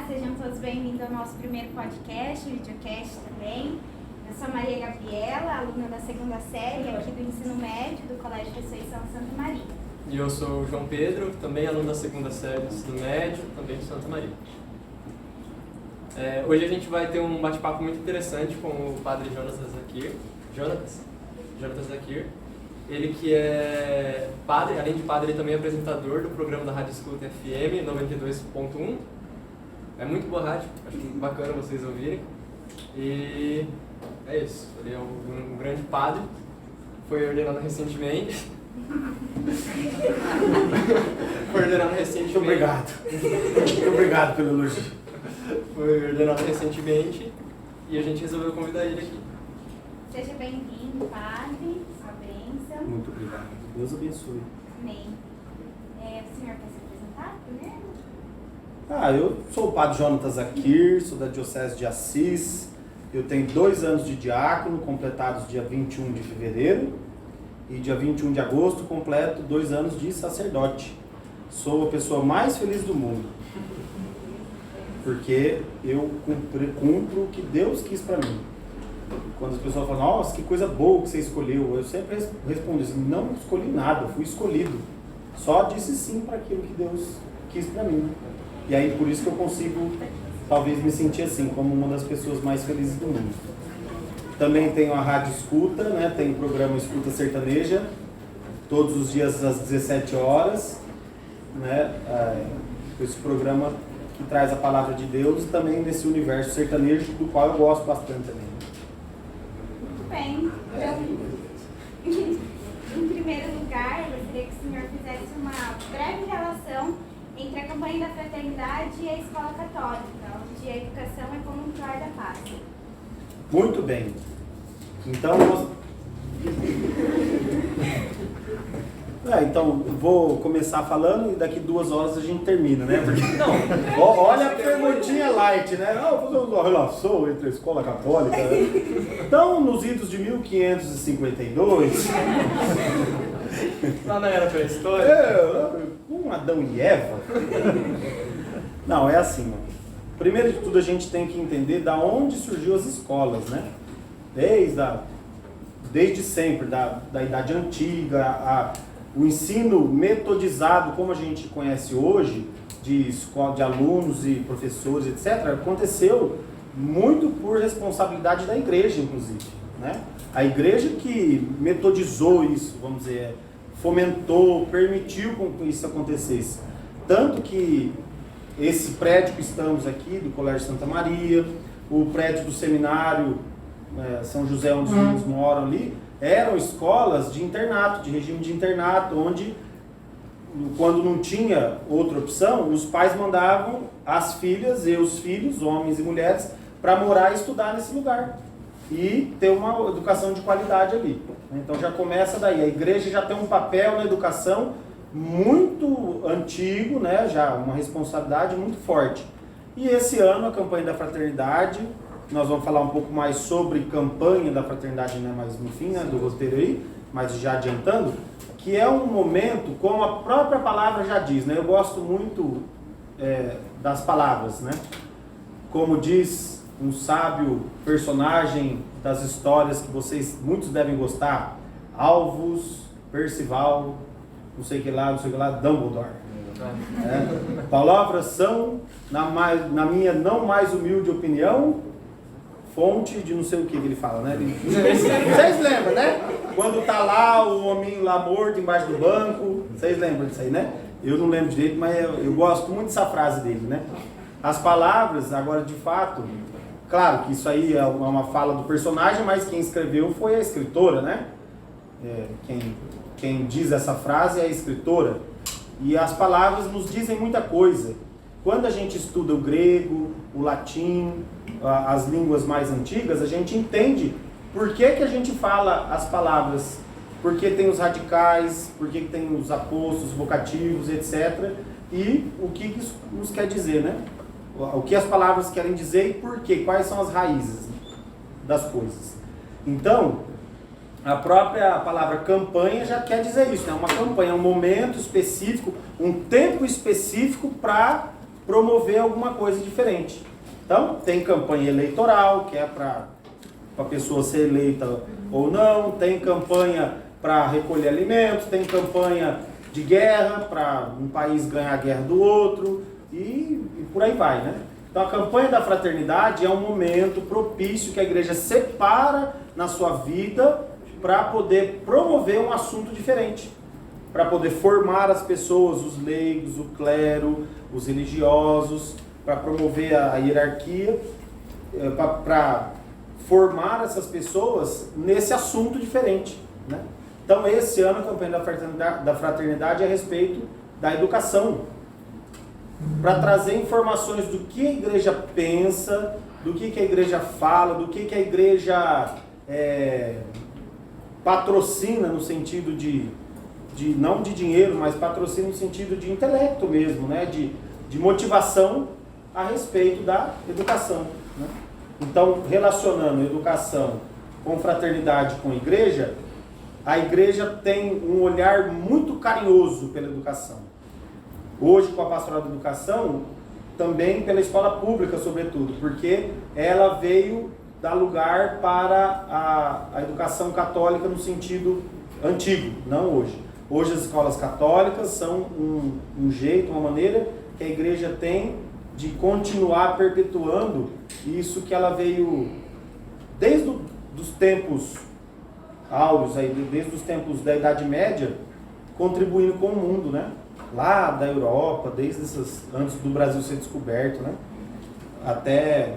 sejam todos bem-vindos ao nosso primeiro podcast, videocast também. Eu sou a Maria Gabriela, aluna da segunda série aqui do ensino médio do Colégio Ressurreição Santa Maria. E eu sou o João Pedro, também aluno da segunda série do ensino médio, também de Santa Maria. Hoje a gente vai ter um bate-papo muito interessante com o padre Jonatas Zakir. Ele que é padre, além de padre, ele também é apresentador do programa da Rádio Escuta FM 92.1. É muito boa rádio, acho bacana vocês ouvirem. E é isso, ele é um grande padre, foi ordenado recentemente. Muito obrigado. Muito obrigado pelo elogio. Foi ordenado recentemente e a gente resolveu convidar ele aqui. Seja bem-vindo, padre. Muito obrigado. Deus abençoe. Amém. O senhor quer se apresentar primeiro? Eu sou o padre Jonatas Zakir, sou da Diocese de Assis. Eu tenho 2 anos de diácono, completados dia 21 de fevereiro. E dia 21 de agosto, completo 2 anos de sacerdote. Sou a pessoa mais feliz do mundo. Porque eu cumpro o que Deus quis para mim. Quando as pessoas falam, nossa, que coisa boa que você escolheu, eu sempre respondo assim, não escolhi nada, fui escolhido. Só disse sim para aquilo que Deus quis para mim. E aí por isso que eu consigo, talvez, me sentir assim, como uma das pessoas mais felizes do mundo. Também tenho a Rádio Escuta, né? Tem o programa Escuta Sertaneja, todos os dias às 17 horas. Né? Esse programa que traz a palavra de Deus também nesse universo sertanejo, do qual eu gosto bastante também. Bem, então, em primeiro lugar, eu gostaria que o senhor fizesse uma breve relação entre a campanha da fraternidade e a escola católica, onde a educação é como um pilar da paz. Muito bem. Então, vou começar falando e daqui 2 horas a gente termina, né? Porque, olha a perguntinha light, né? Vou fazer uma relação entre a escola católica. Então, nos idos de 1552... Lá na era pré-histórica. Com Adão e Eva. Não, é assim, mano. Primeiro de tudo, a gente tem que entender da onde surgiu as escolas, né? Desde sempre, da Idade Antiga, o ensino metodizado, como a gente conhece hoje, de escola, de alunos e professores, etc., aconteceu muito por responsabilidade da igreja, inclusive, né? A igreja que metodizou isso, vamos dizer, fomentou, permitiu que isso acontecesse. Tanto que esse prédio que estamos aqui, do Colégio Santa Maria, o prédio do seminário São José, onde os meninos moram ali, eram escolas de internato, de regime de internato, onde, quando não tinha outra opção, os pais mandavam as filhas e os filhos, homens e mulheres, para morar e estudar nesse lugar. E ter uma educação de qualidade ali. Então já começa daí. A igreja já tem um papel na educação muito antigo, né? Já uma responsabilidade muito forte. E esse ano, a campanha da fraternidade, nós vamos falar um pouco mais sobre campanha da fraternidade, né, mais no fim, né, do roteiro aí, mas já adiantando, que é um momento, como a própria palavra já diz, né, eu gosto muito das palavras, né, como diz um sábio personagem das histórias que vocês, muitos devem gostar, Alvus, Percival, não sei o que lá, Dumbledore. Palavras são, na minha não mais humilde opinião, fonte de não sei o que ele fala, né? Vocês lembram, né? Quando tá lá o hominho lá morto embaixo do banco, vocês lembram disso aí, né? Eu não lembro direito, mas eu gosto muito dessa frase dele, né? As palavras, agora de fato, claro que isso aí é uma fala do personagem, mas quem escreveu foi a escritora, né? Quem diz essa frase é a escritora. E as palavras nos dizem muita coisa. Quando a gente estuda o grego, o latim, as línguas mais antigas, a gente entende por que a gente fala as palavras. Por que tem os radicais, por que tem os apostos, vocativos, etc. E o que isso nos quer dizer, né? O que as palavras querem dizer e por quê, quais são as raízes das coisas. Então, a própria palavra campanha já quer dizer isso, né? Uma campanha, um momento específico, um tempo específico para promover alguma coisa diferente. Então, tem campanha eleitoral, que é para a pessoa ser eleita ou não, tem campanha para recolher alimentos, tem campanha de guerra, para um país ganhar a guerra do outro, e por aí vai, né? Então, a campanha da fraternidade é um momento propício que a igreja separa na sua vida para poder promover um assunto diferente, para poder formar as pessoas, os leigos, o clero, os religiosos, para promover a hierarquia, para formar essas pessoas nesse assunto diferente, né? Então, esse ano a campanha da fraternidade é a respeito da educação, para trazer informações do que a igreja pensa, do que a igreja fala, do que a igreja patrocina no sentido de não de dinheiro, mas patrocina no sentido de intelecto mesmo, né? De motivação a respeito da educação, né? Então, relacionando educação com fraternidade com a igreja tem um olhar muito carinhoso pela educação. Hoje, com a pastoral da educação, também pela escola pública, sobretudo, porque ela veio dar lugar para a educação católica no sentido antigo, não hoje. Hoje as escolas católicas são um jeito, uma maneira que a igreja tem de continuar perpetuando isso que ela veio desde os tempos áureos, desde os tempos da Idade Média, contribuindo com o mundo, né? Lá da Europa, antes do Brasil ser descoberto, né? Até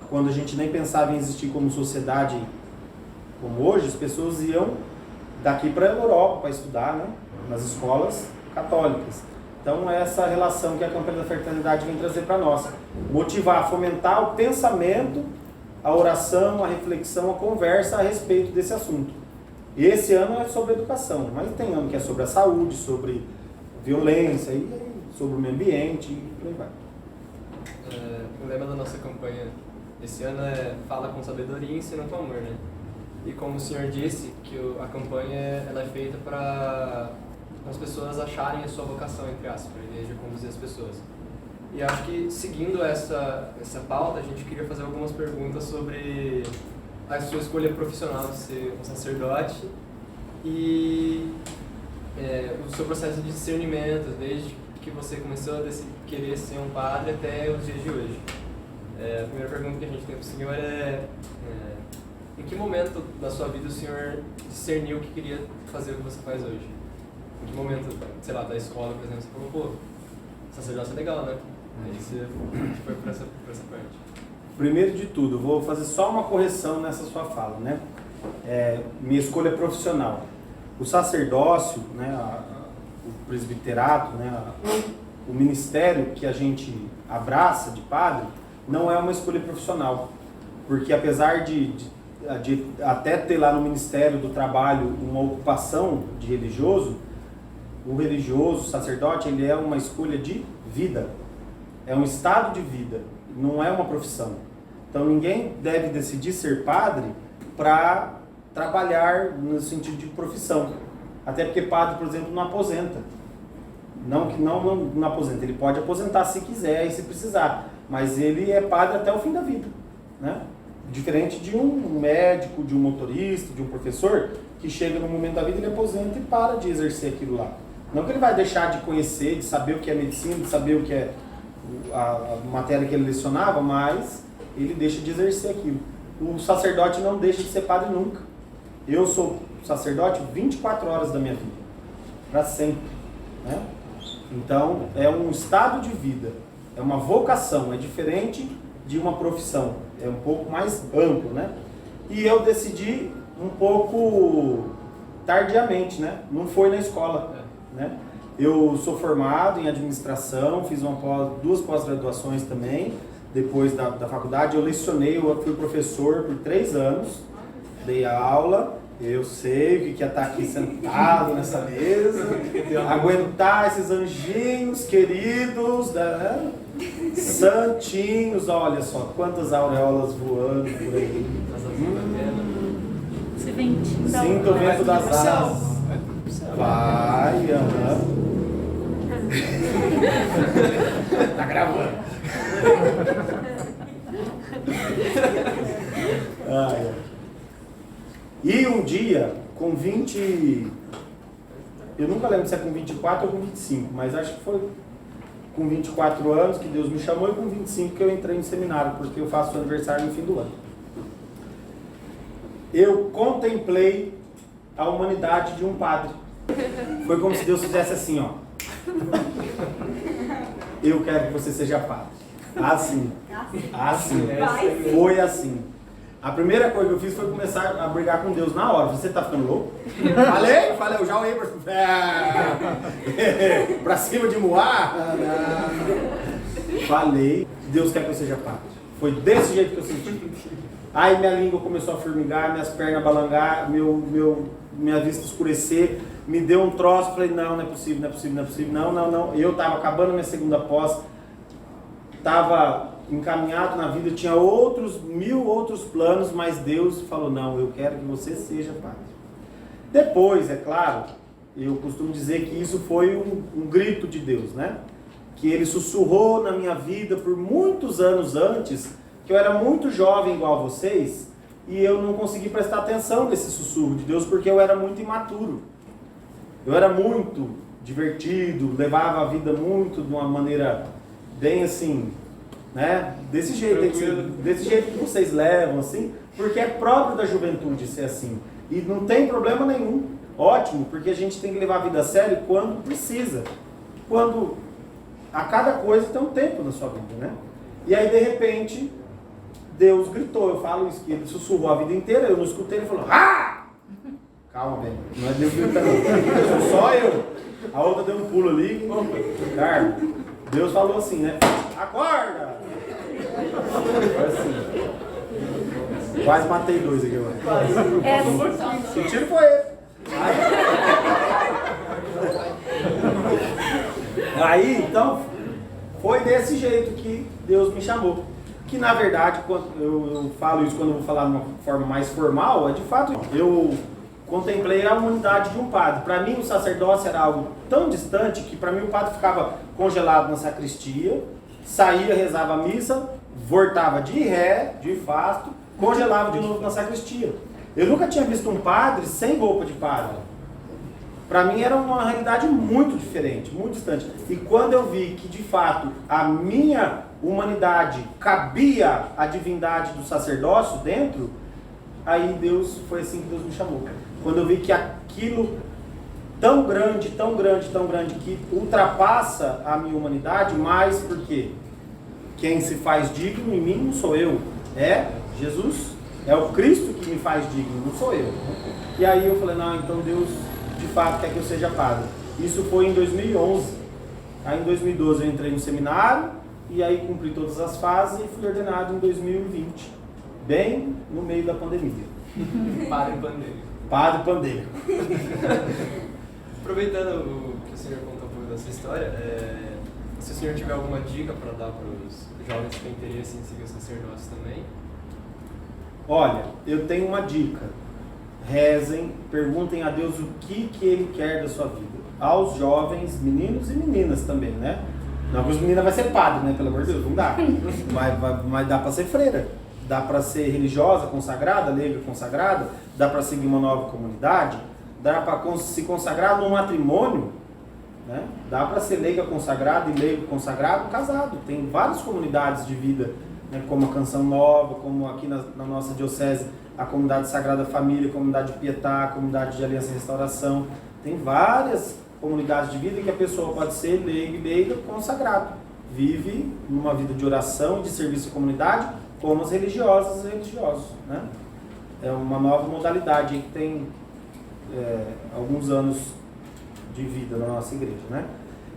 quando a gente nem pensava em existir como sociedade como hoje, as pessoas iam daqui para a Europa para estudar, né? Nas escolas católicas. Então, é essa relação que a campanha da fraternidade vem trazer para nós. Motivar, fomentar o pensamento, a oração, a reflexão, a conversa a respeito desse assunto. Esse ano é sobre educação, mas tem ano que é sobre a saúde, sobre violência, e sobre o meio ambiente, e por aí vai. O lema da nossa campanha esse ano é Fala com sabedoria e ensina com amor, né? E como o senhor disse, que a campanha ela é feita para as pessoas acharem a sua vocação, entre aspas, para a igreja conduzir as pessoas. E acho que, seguindo essa pauta, a gente queria fazer algumas perguntas sobre a sua escolha profissional de ser um sacerdote e o seu processo de discernimento, desde que você começou a querer ser um padre até os dias de hoje. A primeira pergunta que a gente tem para o senhor em que momento da sua vida o senhor discerniu que queria fazer o que você faz hoje? Em que momento, sei lá, da escola, por exemplo, você falou, pô, sacerdócio é legal, né? Aí você foi para essa parte. Primeiro de tudo, vou fazer só uma correção nessa sua fala, né? Minha escolha profissional. O sacerdócio, né, o presbiterato, né, o ministério que a gente abraça de padre, não é uma escolha profissional. Porque apesar de até ter lá no Ministério do Trabalho uma ocupação de religioso, o religioso, o sacerdote, ele é uma escolha de vida. É um estado de vida, não é uma profissão. Então ninguém deve decidir ser padre para trabalhar no sentido de profissão. Até porque padre, por exemplo, não aposenta. Não aposenta. Ele pode aposentar se quiser e se precisar. Mas ele é padre até o fim da vida, né? Diferente de um médico, de um motorista, de um professor, que chega no momento da vida, ele aposenta e para de exercer aquilo lá. Não que ele vai deixar de conhecer, de saber o que é medicina, de saber o que é a matéria que ele lecionava, mas ele deixa de exercer aquilo. O sacerdote não deixa de ser padre nunca. Eu sou sacerdote 24 horas da minha vida, para sempre, né? Então, é um estado de vida, é uma vocação, é diferente de uma profissão, é um pouco mais amplo, né? E eu decidi um pouco tardiamente, né? Não foi na escola, né? Eu sou formado em administração, fiz duas pós-graduações também, depois da faculdade. Eu lecionei, eu fui professor por 3 anos, dei aula, eu sei o que é estar aqui sentado nessa mesa, aguentar esses anjinhos queridos, né? Santinhos, olha só, quantas auréolas voando por aí. Esse ventinho. Sinto o vento das asas. Vai, tá gravando. E um dia, com 20... Eu nunca lembro se é com 24 ou com 25, mas acho que foi com 24 anos que Deus me chamou e com 25 que eu entrei no seminário, porque eu faço aniversário no fim do ano. Eu contemplei a humanidade de um padre. Foi como se Deus fizesse assim, ó. Eu quero que você seja padre. Assim. Assim. Foi assim. A primeira coisa que eu fiz foi começar a brigar com Deus na hora. Você tá ficando louco? Falei, eu já olhei pra cima de Moá. Falei, Deus quer que eu seja padre. Foi desse jeito que eu senti. Aí minha língua começou a formigar, minhas pernas balangar, minha vista escurecer, me deu um troço, falei, não é possível, não. Eu tava acabando minha segunda pós, tava encaminhado na vida, tinha 1000 outros planos, mas Deus falou, não, eu quero que você seja padre. Depois, é claro, eu costumo dizer que isso foi um grito de Deus, né? Que Ele sussurrou na minha vida por muitos anos antes, que eu era muito jovem igual a vocês, e eu não consegui prestar atenção nesse sussurro de Deus, porque eu era muito imaturo. Eu era muito divertido, levava a vida muito de uma maneira bem assim, né? Desse jeito que vocês levam, assim, porque é próprio da juventude ser assim. E não tem problema nenhum. Ótimo, porque a gente tem que levar a vida a sério quando precisa. Quando a cada coisa tem um tempo na sua vida, né? E aí, de repente, Deus gritou. Eu falo isso, que Ele sussurrou a vida inteira, eu não escutei, Ele falou, ah! Calma, velho, não é Deus gritando, sou só eu. A outra deu um pulo ali. Cara, Deus falou assim, né? Acorda! Assim. Quase matei 2 aqui agora. O tiro foi ele. Aí, então, foi desse jeito que Deus me chamou. Que na verdade, quando eu falo isso quando eu vou falar de uma forma mais formal, é de fato, eu contemplei a humanidade de um padre. Para mim, o sacerdócio era algo tão distante que para mim o padre ficava congelado na sacristia, saía, rezava a missa, voltava de ré, de fasto, congelava de novo na sacristia. Eu nunca tinha visto um padre sem roupa de padre. Para mim era uma realidade muito diferente, muito distante. E quando eu vi que de fato a minha humanidade cabia a divindade do sacerdócio dentro, aí Deus, foi assim que Deus me chamou. Quando eu vi que aquilo tão grande, que ultrapassa a minha humanidade, mas porque quem se faz digno em mim não sou eu, é Jesus, é o Cristo que me faz digno, não sou eu. E aí eu falei, não, então Deus de fato quer que eu seja padre. Isso foi em 2011. Aí em 2012 eu entrei no seminário, e aí cumpri todas as fases e fui ordenado em 2020, bem no meio da pandemia. Padre pandêmico. Padre pandêmico. Aproveitando o que o senhor contou um pouco da sua história, se o senhor tiver alguma dica para dar para os jovens que têm interesse em seguir o sacerdócio também? Olha, eu tenho uma dica. Rezem, perguntem a Deus o que Ele quer da sua vida. Aos jovens, meninos e meninas também, né? Não, porque os meninos vai ser padre, né? Pelo amor de Deus, não dá. Mas dá para ser freira. Dá para ser religiosa, consagrada, leiga consagrada. Dá para seguir uma nova comunidade. Dá para se consagrar num matrimônio. Né? Dá para ser leiga consagrada e leigo consagrado casado. Tem várias comunidades de vida, né? Como a Canção Nova, como aqui na nossa diocese, a Comunidade Sagrada Família, a Comunidade de Pietá, a Comunidade de Aliança e Restauração. Tem várias comunidades de vida que a pessoa pode ser leiga e leiga consagrado. Vive numa vida de oração e de serviço à comunidade, como as religiosas e religiosos. Né? É uma nova modalidade que tem alguns anos de vida na nossa igreja. Né?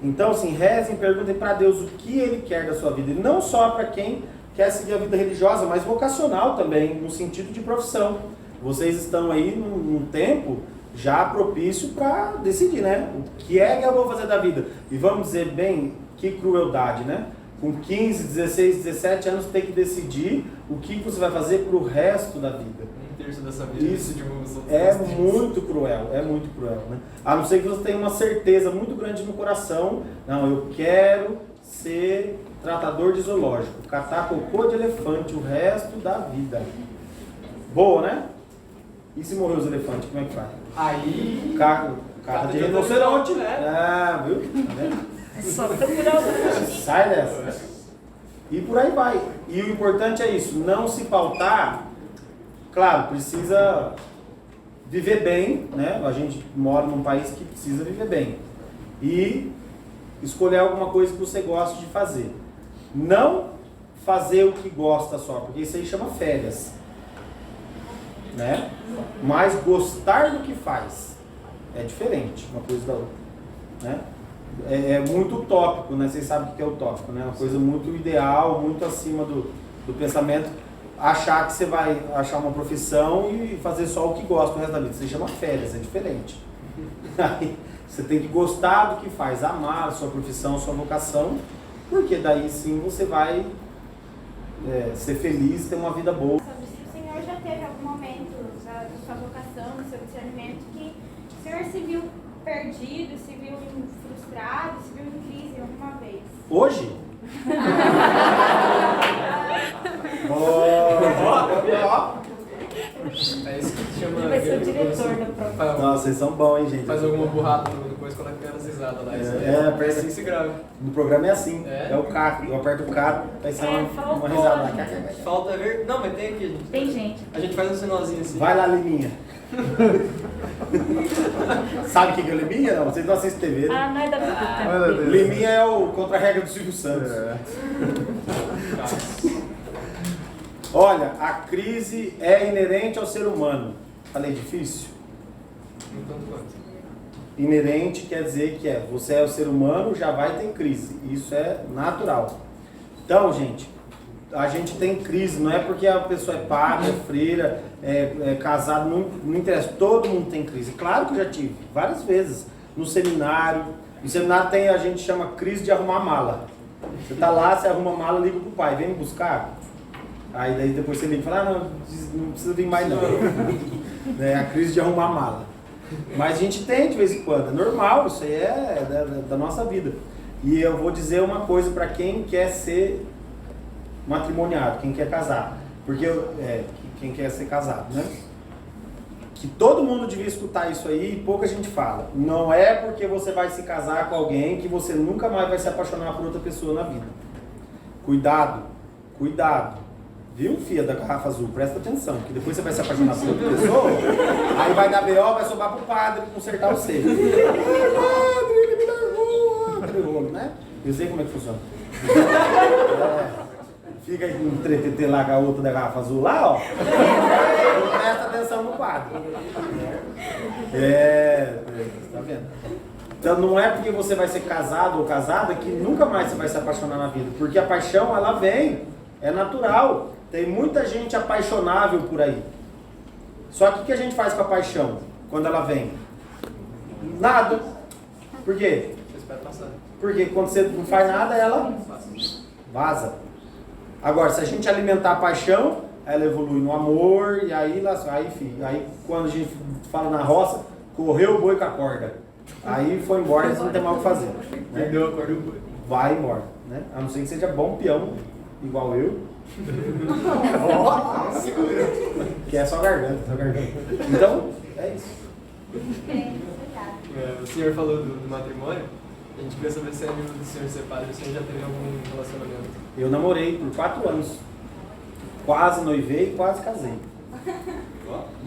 Então, assim, rezem, perguntem para Deus o que Ele quer da sua vida. E não só para quem quer seguir a vida religiosa, mas vocacional também, no sentido de profissão. Vocês estão aí num tempo já propício para decidir, né? O que é que eu vou fazer da vida? E vamos dizer bem, que crueldade, né? Com 15, 16, 17 anos tem que decidir o que você vai fazer para o resto da vida. terço dessa vida. Isso divulga os outros é 2 terços. muito cruel, né? A não ser que você tenha uma certeza muito grande no coração, não, eu quero ser tratador de zoológico, catar cocô de elefante o resto da vida. Boa, né? E se morrer os elefantes, como é que faz? Aí... Cata de rinoceronte, né? Ah, viu? Tá vendo? É só procurar o... Sai dessa. E por aí vai. E o importante é isso, não se pautar. Claro, precisa viver bem, né? A gente mora num país que precisa viver bem. E escolher alguma coisa que você goste de fazer. Não fazer o que gosta só, porque isso aí chama férias. Né? Mas gostar do que faz é diferente uma coisa da outra. Né? É muito utópico, né? Vocês sabem o que é utópico, né? Uma coisa muito ideal, muito acima do pensamento. Achar que você vai achar uma profissão e fazer só o que gosta o resto da vida. Você chama férias, é diferente. Aí, você tem que gostar do que faz, amar a sua profissão, a sua vocação, porque daí sim você vai ser feliz, ter uma vida boa. O senhor já teve algum momento da sua vocação, do seu discernimento, que o senhor se viu perdido, se viu frustrado, se viu em crise alguma vez? Hoje? É isso que chama... Ele vai ser o diretor da prova. Nossa, vocês são bons, hein, gente? Faz alguma burrada depois quando a criança risada lá. Parece assim que se grava. No programa é assim, É? é o caco, eu aperto o caco, vai sair uma faltou, risada lá. gente. Falta ver... Não, mas tem aqui, gente. Tem gente. A gente faz um sinalzinho assim. Vai lá, Liminha. Sabe o que é Liminha? Não, vocês não assistem TV. Ah, não é da Biduca. Liminha é o contra-regra do Silvio Santos. Olha, a crise é inerente ao ser humano. Falei difícil? Um tanto quanto. Inerente quer dizer que você é o ser humano, já vai ter crise. Isso é natural. Então, gente, a gente tem crise, não é porque a pessoa é padre, é freira, é casado, não interessa. Todo mundo tem crise. Claro que eu já tive, várias vezes. No seminário. No seminário tem, a gente chama crise de arrumar mala. Você tá lá, você arruma a mala, liga pro pai, vem me buscar. Aí daí depois você liga e fala, não precisa vir mais não. É a crise de arrumar mala. Mas a gente tem de vez em quando, é normal, isso aí é da nossa vida. E eu vou dizer uma coisa para quem quer ser matrimoniado, quem quer casar. Porque quem quer ser casado, né? Que todo mundo devia escutar isso aí e pouca gente fala. Não é porque você vai se casar com alguém que você nunca mais vai se apaixonar por outra pessoa na vida. Cuidado, cuidado. Viu, filha da garrafa azul? Presta atenção, que depois você vai se apaixonar por outra pessoa, aí vai dar B.O., vai sobrar pro padre consertar o seio. Padre, ele me largou, né? Eu sei como é que funciona. Fica aí um TTT lá com a outra da garrafa azul lá, ó. Não presta atenção no padre. Tá vendo? Então não é porque você vai ser casado ou casada que nunca mais você vai se apaixonar na vida. Porque a paixão, ela vem, é natural. Tem muita gente apaixonável por aí. Só que o que a gente faz com a paixão quando ela vem? Nada. Por quê? Você espera passar. Porque quando você não faz nada, ela vaza. Agora, se a gente alimentar a paixão, ela evolui no amor, e aí quando a gente fala na roça, correu o boi com a corda. Aí foi embora, você não tem mais o que fazer. Né? Perdeu a corda do boi. Vai embora. Né? A não ser que seja bom peão, igual eu. Que é só garganta, Então, é isso. O senhor falou do matrimônio. A gente queria saber se é amigo do senhor ser padre, o senhor já teve algum relacionamento? Eu namorei por 4 anos. Quase noivei e quase casei.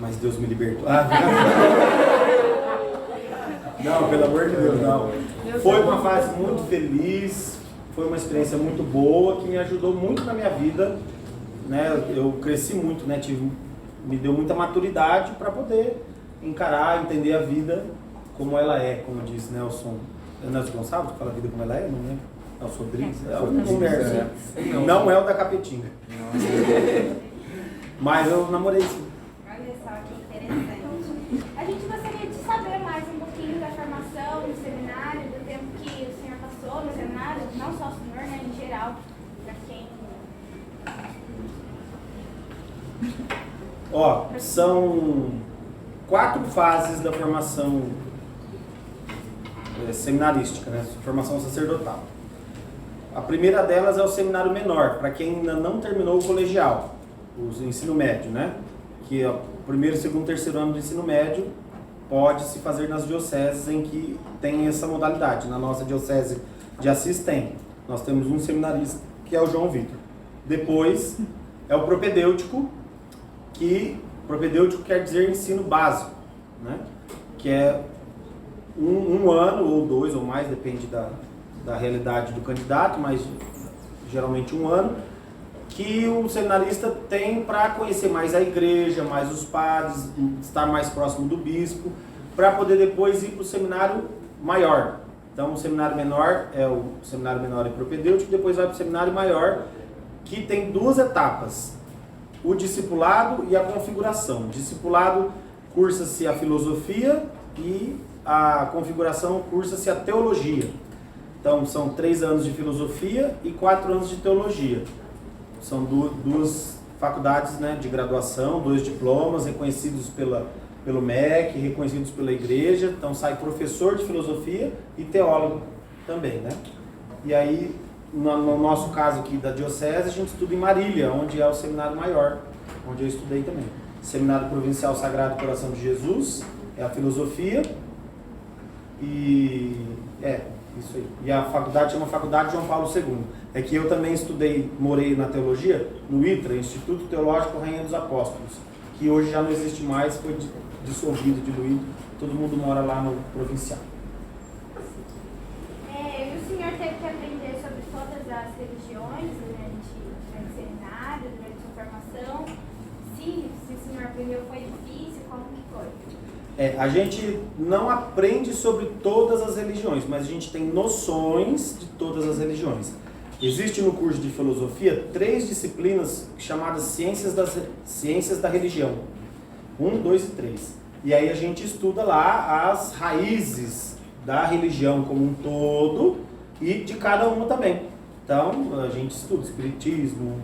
Mas Deus me libertou. Não, pelo amor de Deus, não. Foi uma fase muito feliz, foi uma experiência muito boa, que me ajudou muito na minha vida. Né? Eu cresci muito, né? Me deu muita maturidade para poder encarar, entender a vida como ela é, como disse Nelson Gonçalves, que fala a vida como ela é, não lembro. Nelson Rodrigues, é o mulher, não é o da Capetinga. Mas eu namorei sim. Olha só que interessante. A gente gostaria de saber mais um pouquinho da formação no seminário, do tempo que o senhor passou no seminário, não só o senhor, né, em geral, para quem... Ó, são 4 fases da formação seminarística, né? Formação sacerdotal. A primeira delas é o seminário menor, para quem ainda não terminou o colegial, o ensino médio, né? Que é o primeiro, segundo, terceiro ano do ensino médio pode se fazer nas dioceses em que tem essa modalidade. Na nossa diocese de Assis tem. Nós temos um seminarista, que é o João Vitor. Depois é o propedêutico, que propedêutico quer dizer ensino básico, né? Que é um ano ou 2 ou mais, depende da realidade do candidato, mas geralmente 1 ano, que o seminarista tem para conhecer mais a igreja, mais os padres, estar mais próximo do bispo, para poder depois ir para o seminário maior. Então o seminário menor é propedêutico, depois vai para o seminário maior, que tem 2 etapas, o discipulado e a configuração. O discipulado cursa-se a filosofia e a configuração cursa-se a teologia. Então são 3 anos de filosofia e 4 anos de teologia. São 2 faculdades, né, de graduação, 2 diplomas reconhecidos pelo MEC, reconhecidos pela igreja. Então sai professor de filosofia e teólogo também, né? E aí, no nosso caso aqui da diocese, a gente estuda em Marília, onde é o seminário maior, onde eu estudei também. Seminário Provincial Sagrado Coração de Jesus, é a filosofia. E isso aí. E a faculdade chama Faculdade João Paulo II. É que eu também morei na teologia, no ITRA, Instituto Teológico Rainha dos Apóstolos, que hoje já não existe mais, foi dissolvido, diluído, todo mundo mora lá no provincial. E o senhor teve que aprender sobre todas as religiões durante o seminário, durante a sua formação? Se o senhor aprendeu, foi difícil, como que foi? A gente não aprende sobre todas as religiões, mas a gente tem noções de todas as religiões. Existe no curso de filosofia 3 disciplinas chamadas ciências da religião. 1, 2 e 3. E aí a gente estuda lá as raízes da religião como um todo e de cada uma também. Então a gente estuda espiritismo,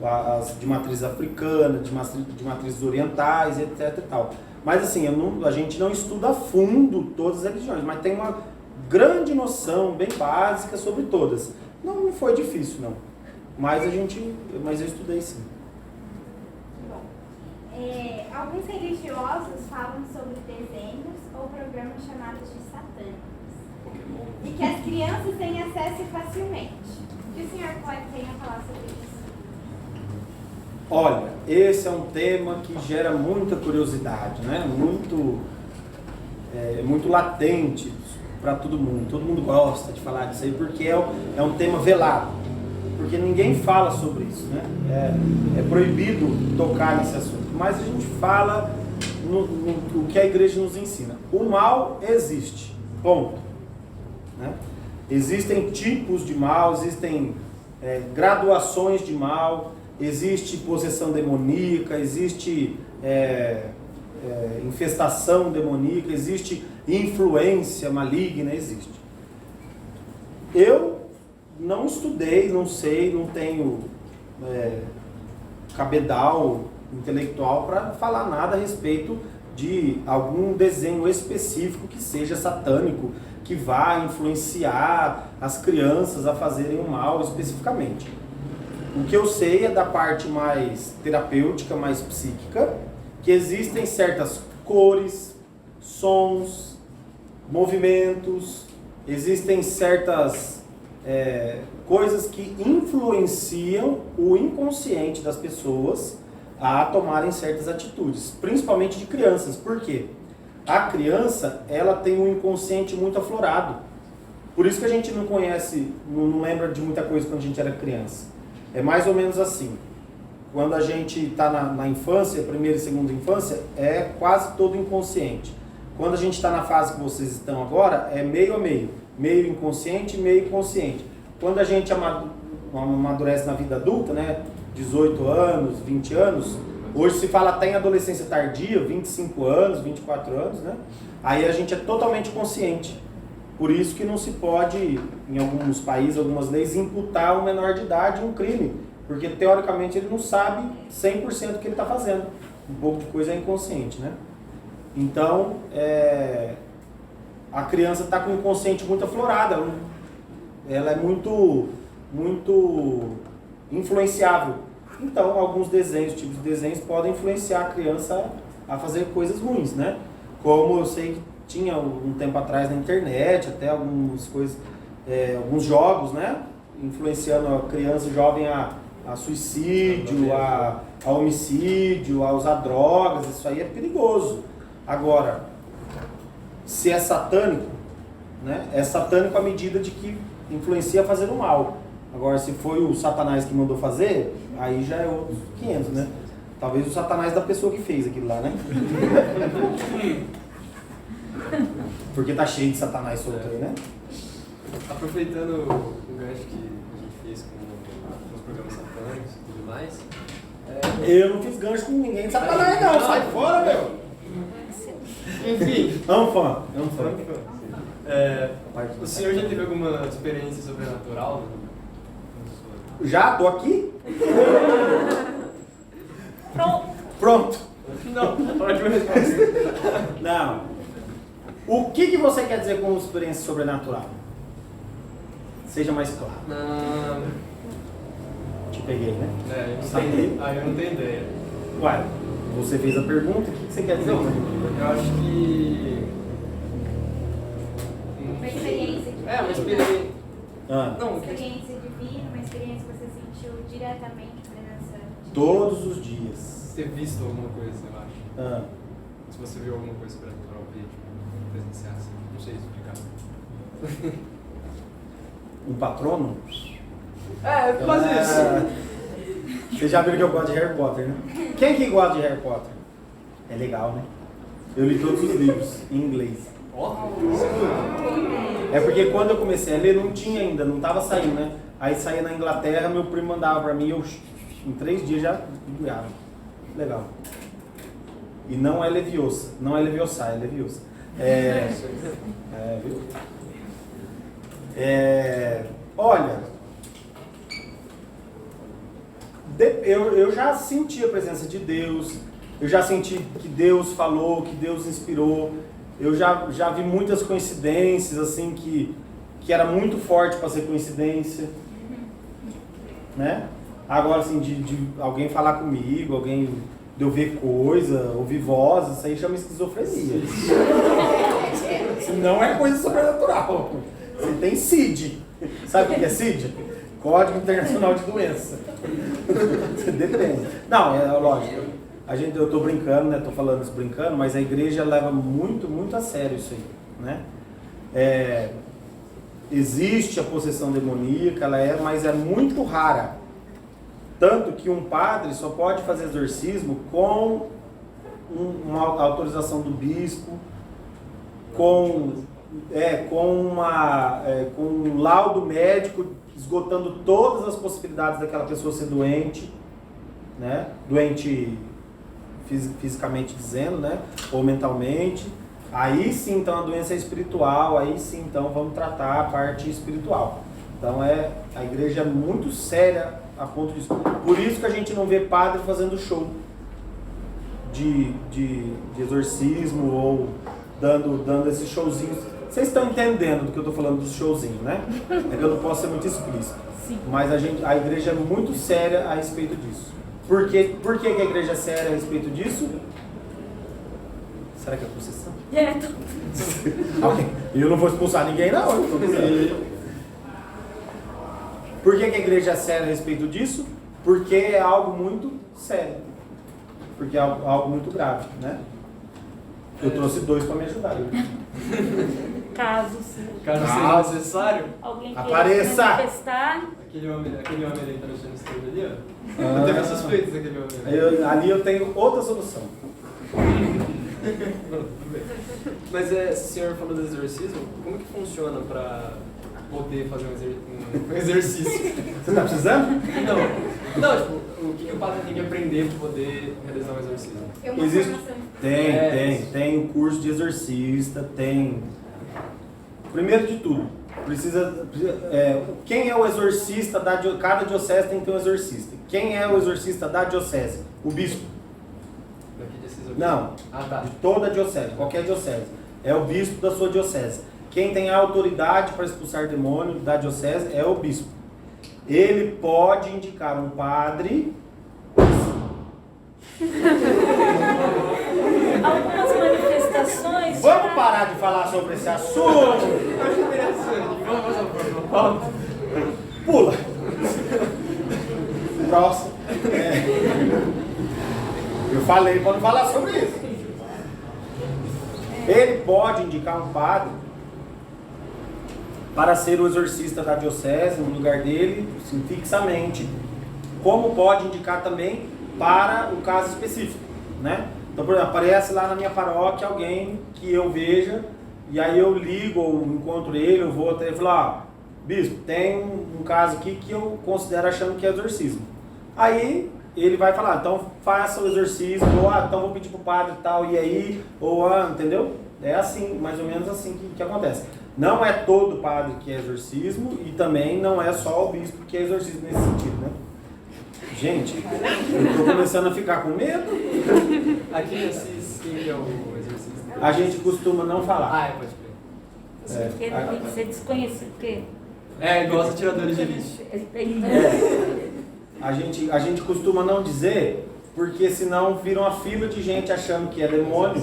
as de matriz africana, de matrizes orientais, etc. E tal. Mas assim, a gente não estuda a fundo todas as religiões, mas tem uma grande noção bem básica sobre todas. Não foi difícil, não. Mas eu estudei sim. Bom, alguns religiosos falam sobre desenhos ou programas chamados de satânicos. E que as crianças têm acesso facilmente. O que o senhor tem a falar sobre isso? Olha, esse é um tema que gera muita curiosidade, né? Muito latente para todo mundo gosta de falar disso aí, porque é um tema velado, porque ninguém fala sobre isso, né? É proibido tocar nesse assunto, mas a gente fala no que a igreja nos ensina. O mal existe, ponto, né? Existem tipos de mal, existem graduações de mal, existe possessão demoníaca, existe infestação demoníaca, existe influência maligna, existe. Eu não estudei, não sei, não tenho cabedal intelectual para falar nada a respeito de algum desenho específico que seja satânico, que vá influenciar as crianças a fazerem o mal especificamente. O que eu sei é da parte mais terapêutica, mais psíquica, que existem certas cores, sons, movimentos, existem certas coisas que influenciam o inconsciente das pessoas a tomarem certas atitudes, principalmente de crianças. Por quê? A criança, ela tem um inconsciente muito aflorado. Por isso que a gente não conhece, não lembra de muita coisa quando a gente era criança. É mais ou menos assim. Quando a gente está na infância, primeira e segunda infância, é quase todo inconsciente. Quando a gente está na fase que vocês estão agora, é meio a meio. Meio inconsciente, meio consciente. Quando a gente amadurece na vida adulta, né, 18 anos, 20 anos, hoje se fala até em adolescência tardia, 25 anos, 24 anos, né? Aí a gente é totalmente consciente. Por isso que não se pode, em alguns países, algumas leis, imputar ao menor de idade um crime. Porque, teoricamente, ele não sabe 100% o que ele está fazendo. um pouco de coisa é inconsciente, né? Então, a criança está com o inconsciente muito aflorado, ela é muito influenciável. Então, alguns desenhos, tipos de desenhos, podem influenciar a criança a fazer coisas ruins, né? Como eu sei que tinha um tempo atrás na internet, até algumas coisas, alguns jogos, né? Influenciando a criança jovem a suicídio, a homicídio, a usar drogas, isso aí é perigoso. Agora, se é satânico, né? É satânico à medida de que influencia a fazer o mal. Agora, se foi o Satanás que mandou fazer, aí já é outros 500, né? Talvez o Satanás da pessoa que fez aquilo lá, né? Porque tá cheio de Satanás solto aí, né? Aproveitando o gancho que a gente fez com os programas satânicos e tudo mais. Eu não fiz gancho com ninguém de Satanás, não. Sai fora, meu! Enfim. É um fã. O senhor já teve alguma experiência sobrenatural? Já? Tô aqui? Pronto. Não, ótima resposta. Não. O que você quer dizer com experiência sobrenatural? Seja mais claro. Te peguei, né? Eu não tenho ideia. Uai, você fez a pergunta, o que você quer dizer? Não, eu acho que... Uma experiência que uma experiência... Uma experiência divina, uma experiência que você sentiu diretamente a presença de Todos os dias. Ter visto alguma coisa, eu acho. Se você viu alguma coisa sobrenatural, presenciar, assim, não sei explicar. Um patrono? Quase isso. Vocês já viram que eu gosto de Harry Potter, né? Quem que gosta de Harry Potter? É legal, né? Eu li todos os livros em inglês. É porque quando eu comecei a ler não tinha ainda, não estava saindo, né? Aí saía na Inglaterra, meu primo mandava pra mim, eu em 3 dias já engolhava. Legal. E não é Leviosa, não é Leviosa, é Leviosa. Viu? Olha, eu já senti a presença de Deus, eu já senti que Deus falou, que Deus inspirou, eu já vi muitas coincidências, assim, que era muito forte para ser coincidência, né? Agora, assim, de alguém falar comigo, alguém de eu ver coisa, ouvir vozes, isso aí chama esquizofrenia. Isso não é coisa sobrenatural. Você tem CID. Sabe o que é CID? Código Internacional de Doença. Depende. Não, é lógico. Eu tô brincando, né? Tô falando isso brincando, mas a igreja leva muito, muito a sério isso aí, né? Existe a possessão demoníaca, mas é muito rara. Tanto que um padre só pode fazer exorcismo com uma autorização do bispo, com um laudo médico esgotando todas as possibilidades daquela pessoa ser doente, né? Doente fisicamente dizendo, né? Ou mentalmente. Aí sim, então, a doença é espiritual, aí sim, então, vamos tratar a parte espiritual. Então, a igreja é muito séria a ponto disso. Por isso que a gente não vê padre fazendo show de exorcismo ou dando esses showzinhos. Vocês estão entendendo do que eu estou falando dos showzinhos, né? É que eu não posso ser muito explícito. Sim. Mas a igreja é muito séria a respeito disso. Por que a igreja é séria a respeito disso? Será que é possessão? Eu não vou expulsar ninguém, não. Por que a igreja é séria a respeito disso? Porque é algo muito sério. Porque é algo muito grave, né? Eu trouxe 2 para me ajudar. Caso seja necessário, alguém apareça! queira manifestar. Aquele homem ali que tá mexendo no estúdio ali, ó. Eu tenho suspeitas daquele homem. Ali eu tenho outra solução. Mas se o senhor falou do exorcismo, como que funciona para poder fazer um exercício? Você tá precisando? Não, tipo, o que o padre tem que aprender para poder realizar um exorcismo? É uma Existe? formação. Tem um curso de exorcista, tem... Primeiro de tudo, quem é o exorcista cada diocese tem que ter um exorcista. Quem é o exorcista da diocese? O bispo. esses obispos? Não, Ah, tá. de toda a diocese, qualquer diocese. É o bispo da sua diocese. Quem tem a autoridade para expulsar demônio da diocese é o bispo. Ele pode indicar um padre. Algumas manifestações. Vamos parar de falar sobre esse assunto? Pula. Próximo. Eu falei para não falar sobre isso. Ele pode indicar um padre para ser o exorcista da diocese, no lugar dele, assim, fixamente. Como pode indicar também para o caso específico, né? Então, por exemplo, aparece lá na minha paróquia alguém que eu veja, e aí eu ligo ou encontro ele, eu vou até falar, bispo, tem um caso aqui que eu considero achando que é exorcismo. Aí ele vai falar, então faça o exorcismo, ou então vou pedir pro padre e tal, e aí, ou entendeu? É assim, mais ou menos assim que acontece. Não é todo padre que é exorcismo, e também não é só o bispo que é exorcismo nesse sentido, né? Gente, eu tô começando a ficar com medo. Aqui em Assis, quem é o exorcista? A gente costuma não falar. Ah, pode crer. Porque ele tem que ser desconhecido, porque... Igual os atiradores de lixo. A gente costuma não dizer, porque senão vira uma fila de gente achando que é demônio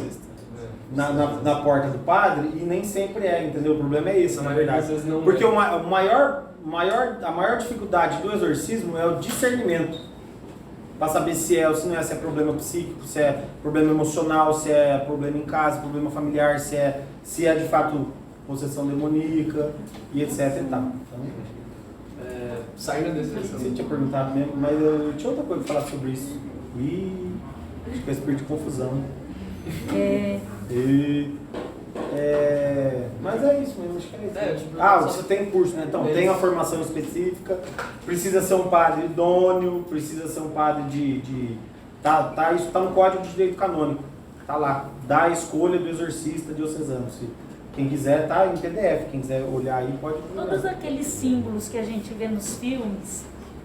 na porta do padre, e nem sempre é, entendeu? O problema é esse, na verdade. Porque a maior dificuldade do exorcismo é o discernimento, para saber se é ou se não é, se é problema psíquico, se é problema emocional, se é problema em casa, problema familiar, se é de fato possessão demoníaca e etc e tal. Então, saindo desse assunto. você tinha perguntado mesmo, mas eu tinha outra coisa para falar sobre isso. Acho que é espírito de confusão. Mas é isso mesmo, acho que é isso. Você tem curso, né? Então, tem uma formação específica, precisa ser um padre idôneo, precisa ser um padre isso está no Código de Direito Canônico, tá lá, da escolha do exorcista diocesano. Quem quiser, tá em PDF, quem quiser olhar aí pode olhar. Todos aqueles símbolos que a gente vê nos filmes,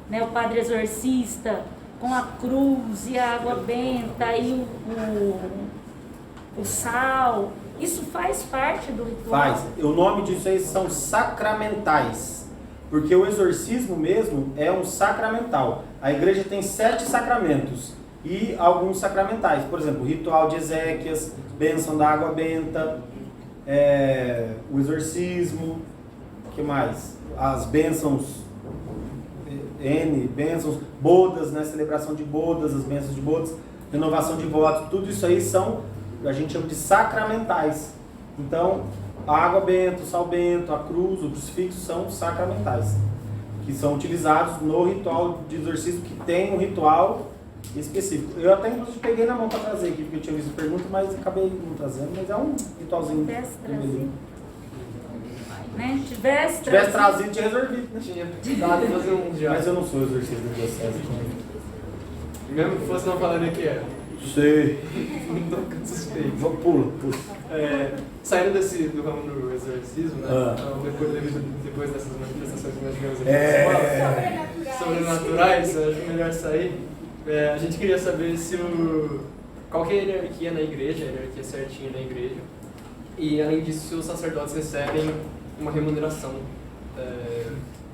né? O padre exorcista com a cruz e a água benta e o sal, isso faz parte do ritual? Faz. O nome disso aí são sacramentais, porque o exorcismo mesmo é um sacramental. A igreja tem 7 sacramentos e alguns sacramentais, por exemplo, o ritual de Ezequias, bênção da água benta, o exorcismo, o que mais? As bênçãos, bênçãos, bodas, né? Celebração de bodas, as bênçãos de bodas, renovação de votos, tudo isso aí a gente chama de sacramentais. Então, a água benta, o sal bento, a cruz, o crucifixo são sacramentais, que são utilizados no ritual de exorcismo, que tem um ritual específico. Eu até inclusive peguei na mão para trazer aqui, porque eu tinha visto a pergunta, mas acabei não trazendo, mas é um ritualzinho. Tivesse trazido, tinha resolvido, né? Tinha dado pra fazer um já. Mas eu não sou exorcista da diocese. Mesmo que fosse não falando que é. Sei. Não tô suspeito. Pula. Saindo do ramo do exorcismo, né? Depois dessas manifestações que nós digamos sobrenaturais, eu acho melhor sair. A gente queria saber qual que é a hierarquia na igreja, a hierarquia certinha na igreja. E além disso, se os sacerdotes recebem uma remuneração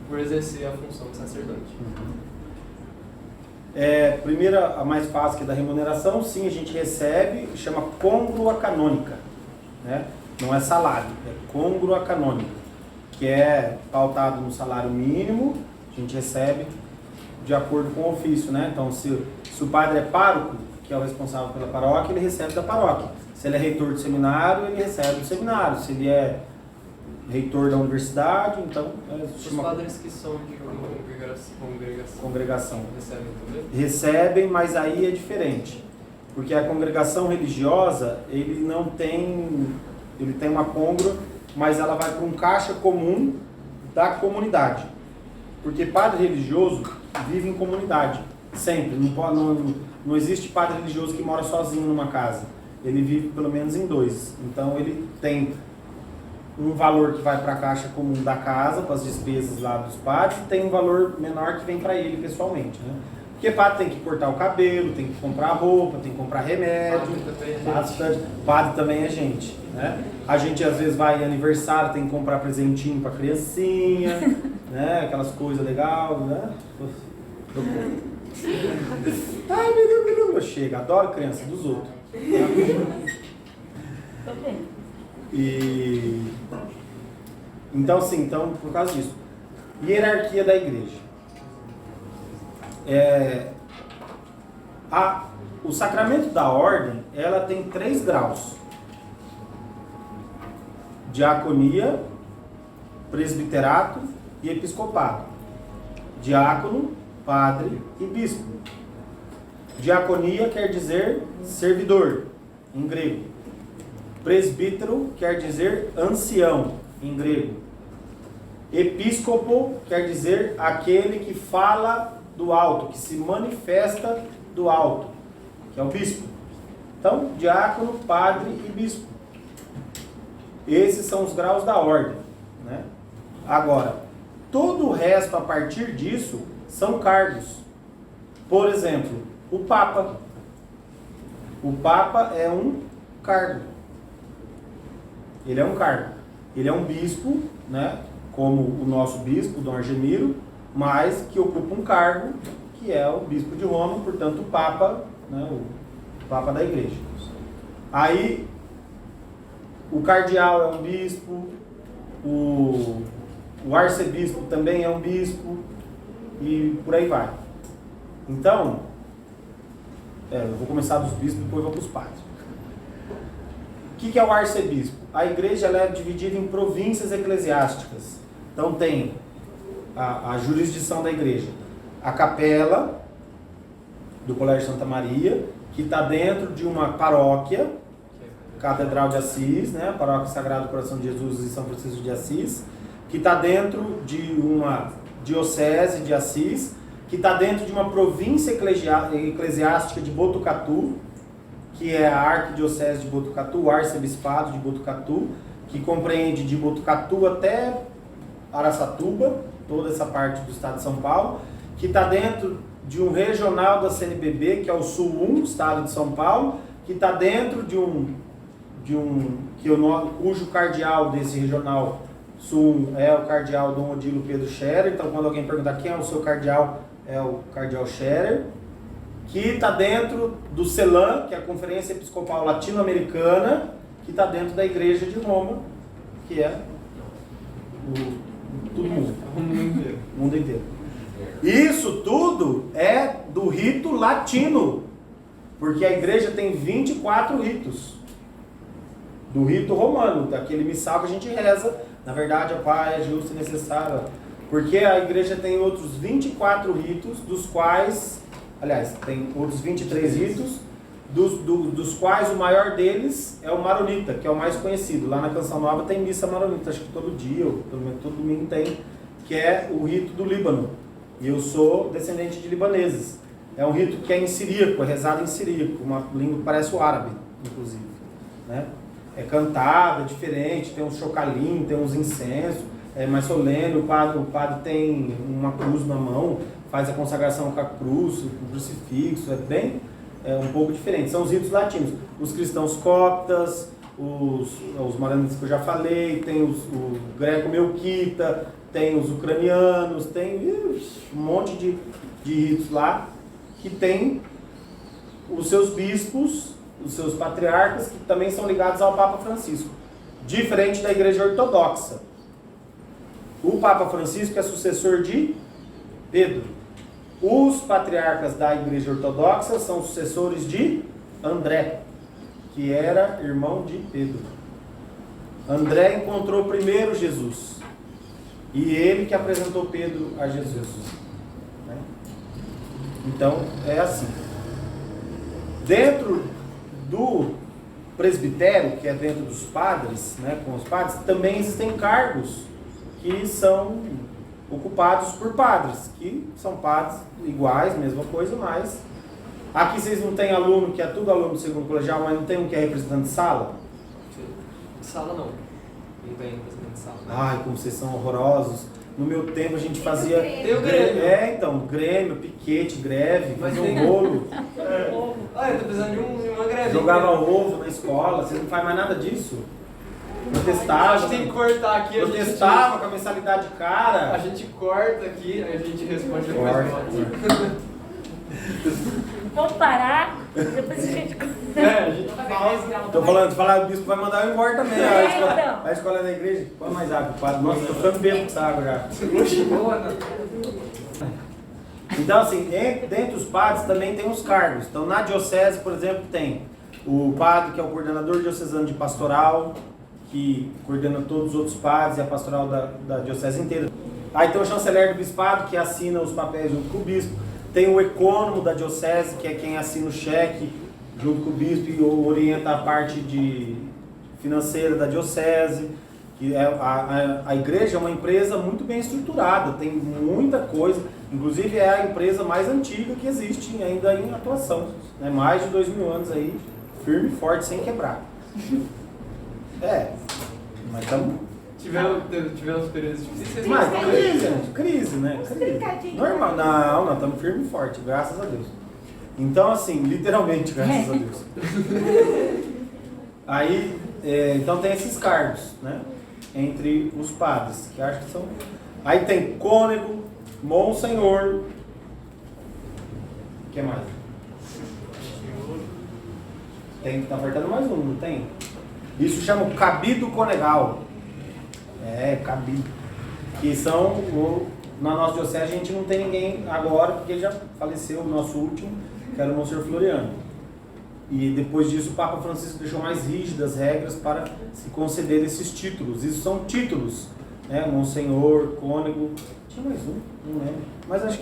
por exercer a função de sacerdote. Primeira, a mais fácil, que é da remuneração, sim, a gente recebe, chama côngrua canônica, né? Não é salário, é côngrua canônica, que é pautado no salário mínimo, a gente recebe de acordo com o ofício, né? Então, se o padre é pároco, que é o responsável pela paróquia, ele recebe da paróquia. Se ele é reitor do seminário, ele recebe do seminário. Se ele é reitor da universidade, então... Os padres que são de congregação recebem também? Recebem, mas aí é diferente. Porque a congregação religiosa, ele tem uma côngrua, mas ela vai para um caixa comum da comunidade. Porque padre religioso vive em comunidade, sempre. Não existe padre religioso que mora sozinho numa casa. Ele vive pelo menos em 2. Então ele tem um valor que vai para a caixa comum da casa, para as despesas lá dos padres, e tem um valor menor que vem para ele pessoalmente, né? Porque padre tem que cortar o cabelo, tem que comprar roupa, tem que comprar remédio. Padre também é gente, né? A gente às vezes vai em aniversário, tem que comprar presentinho pra criancinha, né? Aquelas coisas legais, né? Ai, meu Deus, chega, adoro criança dos outros. E então sim, então por causa disso. Hierarquia da igreja. O sacramento da ordem, ela tem 3 graus: diaconia, presbiterato e episcopado. Diácono, padre e bispo. Diaconia quer dizer servidor, em grego. Presbítero quer dizer ancião, em grego. Episcopo quer dizer aquele que fala do alto, que se manifesta do alto, que é o bispo. Então, diácono, padre e bispo. Esses são os graus da ordem, né? Agora, todo o resto a partir disso são cargos. Por exemplo, o Papa. O Papa é um cargo. Ele é um cargo. Ele é um bispo, né? Como o nosso bispo, Dom Argemiro, mas que ocupa um cargo que é o bispo de Roma, portanto o Papa, né? O Papa da Igreja. Aí, o cardeal é um bispo, o arcebispo também é um bispo, e por aí vai. Então, eu vou começar dos bispos e depois vou para os padres. O que é o arcebispo? A igreja ela é dividida em províncias eclesiásticas. Então tem a jurisdição da igreja, a capela do Colégio Santa Maria, que está dentro de uma paróquia, Catedral de Assis, né? Paróquia Sagrado Coração de Jesus e São Francisco de Assis, que está dentro de uma diocese de Assis, que está dentro de uma província eclesiástica de Botucatu, que é a Arquidiocese de Botucatu, o Arcebispado de Botucatu, que compreende de Botucatu até Araçatuba, toda essa parte do estado de São Paulo, que está dentro de um regional da CNBB, que é o Sul 1, estado de São Paulo, que está dentro cujo cardeal desse regional Sul 1 é o cardeal Dom Odilo Pedro Scherer. Então, quando alguém perguntar quem é o seu cardeal, é o cardeal Scherer, que está dentro do CELAM, que é a Conferência Episcopal Latino-Americana, que está dentro da Igreja de Roma, que é todo mundo, o mundo inteiro. Isso tudo é do rito latino, porque a igreja tem 24 ritos. Do rito romano, daquele missal que a gente reza, na verdade, a paz é justa e necessária. Porque a igreja tem outros 24 ritos, dos quais, aliás, tem outros 23 ritos, dos quais o maior deles é o maronita, que é o mais conhecido. Lá na Canção Nova tem missa maronita, acho que todo dia, ou pelo menos todo domingo tem, que é o rito do Líbano. E eu sou descendente de libaneses. É um rito que é em siríaco, é rezado em siríaco, uma língua que parece o árabe, inclusive, né? É cantado, é diferente, tem uns chocalim, tem uns incensos, é mais solene, o padre tem uma cruz na mão, faz a consagração com a cruz, com o crucifixo, é um pouco diferente. São os ritos latinos. Os cristãos coptas, os maranitas que eu já falei, tem o greco-melquita, tem os ucranianos, tem um monte de ritos lá, que tem os seus bispos, os seus patriarcas, que também são ligados ao Papa Francisco. Diferente da Igreja Ortodoxa. O Papa Francisco é sucessor de Pedro. Os patriarcas da Igreja Ortodoxa são sucessores de André, que era irmão de Pedro. André encontrou primeiro Jesus. E ele que apresentou Pedro a Jesus. Né? Então, é assim. Dentro do presbitério, que é dentro dos padres, né, com os padres, também existem cargos que são ocupados por padres, que são padres iguais, mesma coisa, mas aqui vocês não têm aluno que é tudo aluno do segundo colegial, mas não tem um que é representante de sala? Sala não tem representante de sala. Ai, como vocês são horrorosos. No meu tempo a gente fazia... Tem o Grêmio. Então, Grêmio, piquete, greve, Mas fazia um tem- bolo. Ah, eu tô precisando de uma greve. Jogava ovo na escola, vocês não fazem mais nada disso? A Protestava, gente tem que cortar aqui. protestava com a mensalidade A cara. gente corta aqui, aí a gente responde depois. Corta. Vamos parar, depois a gente... A gente pausa. Tô falando, o bispo vai mandar eu embora também. ó. Então. A escola é da igreja, põe mais água, padre. Nossa, tô ficando bêbado com essa água já. Então, assim, dentre os padres também tem os cargos. Então, na diocese, por exemplo, tem o padre que é o coordenador diocesano de pastoral, que coordena todos os outros padres e a pastoral da diocese inteira. Aí tem o chanceler do bispado, que assina os papéis junto com o bispo. Tem o ecônomo da diocese, que é quem assina o cheque junto com o bispo e orienta a parte financeira da diocese. Que a igreja é uma empresa muito bem estruturada, tem muita coisa, inclusive é a empresa mais antiga que existe ainda em atuação, né? Mais de 2000 anos aí, firme e forte, sem quebrar. Mas estamos... Tivemos períodos difíceis. Mas crise, né? Explicadinho. Normal, não, estamos firme e forte, graças a Deus. Então, assim, literalmente, graças a Deus. Aí, então tem esses cargos, né? Entre os padres, que acho que são... Aí tem cônego, monsenhor... O que mais? Tá faltando mais um, não tem? Isso chama o cabido conegal. Cabido. Que são... Na nossa diocese a gente não tem ninguém agora, porque já faleceu o nosso último, que era o Monsenhor Floriano. E depois disso o Papa Francisco deixou mais rígidas as regras para se conceder esses títulos. Isso são títulos, né? Monsenhor, cônego, tinha mais um, não lembro. Mas acho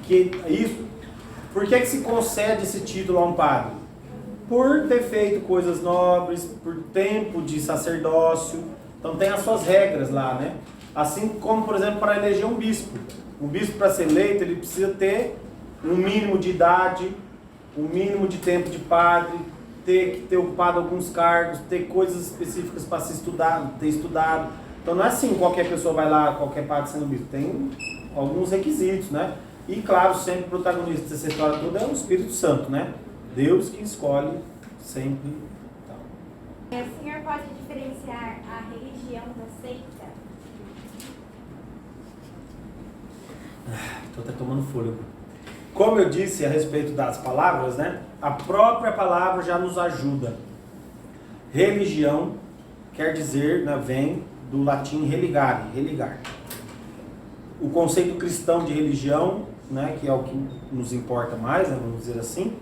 que isso. Por que se concede esse título a um padre? Por ter feito coisas nobres, por tempo de sacerdócio. Então tem as suas regras lá, né? Assim como, por exemplo, para eleger um bispo. Um bispo, para ser eleito, ele precisa ter um mínimo de idade, um mínimo de tempo de padre, ter que ter ocupado alguns cargos, ter coisas específicas para se estudar, ter estudado. Então não é assim, qualquer pessoa vai lá, qualquer padre sendo bispo. Tem alguns requisitos, né? E claro, sempre o protagonista dessa história toda é o Espírito Santo, né? Deus que escolhe sempre. O senhor pode diferenciar a religião da seita? Estou até tomando fôlego. Como eu disse a respeito das palavras, né? A própria palavra já nos ajuda. Religião quer dizer, né, vem do latim religare, religar. O conceito cristão de religião, né, que é o que nos importa mais, né, vamos dizer assim,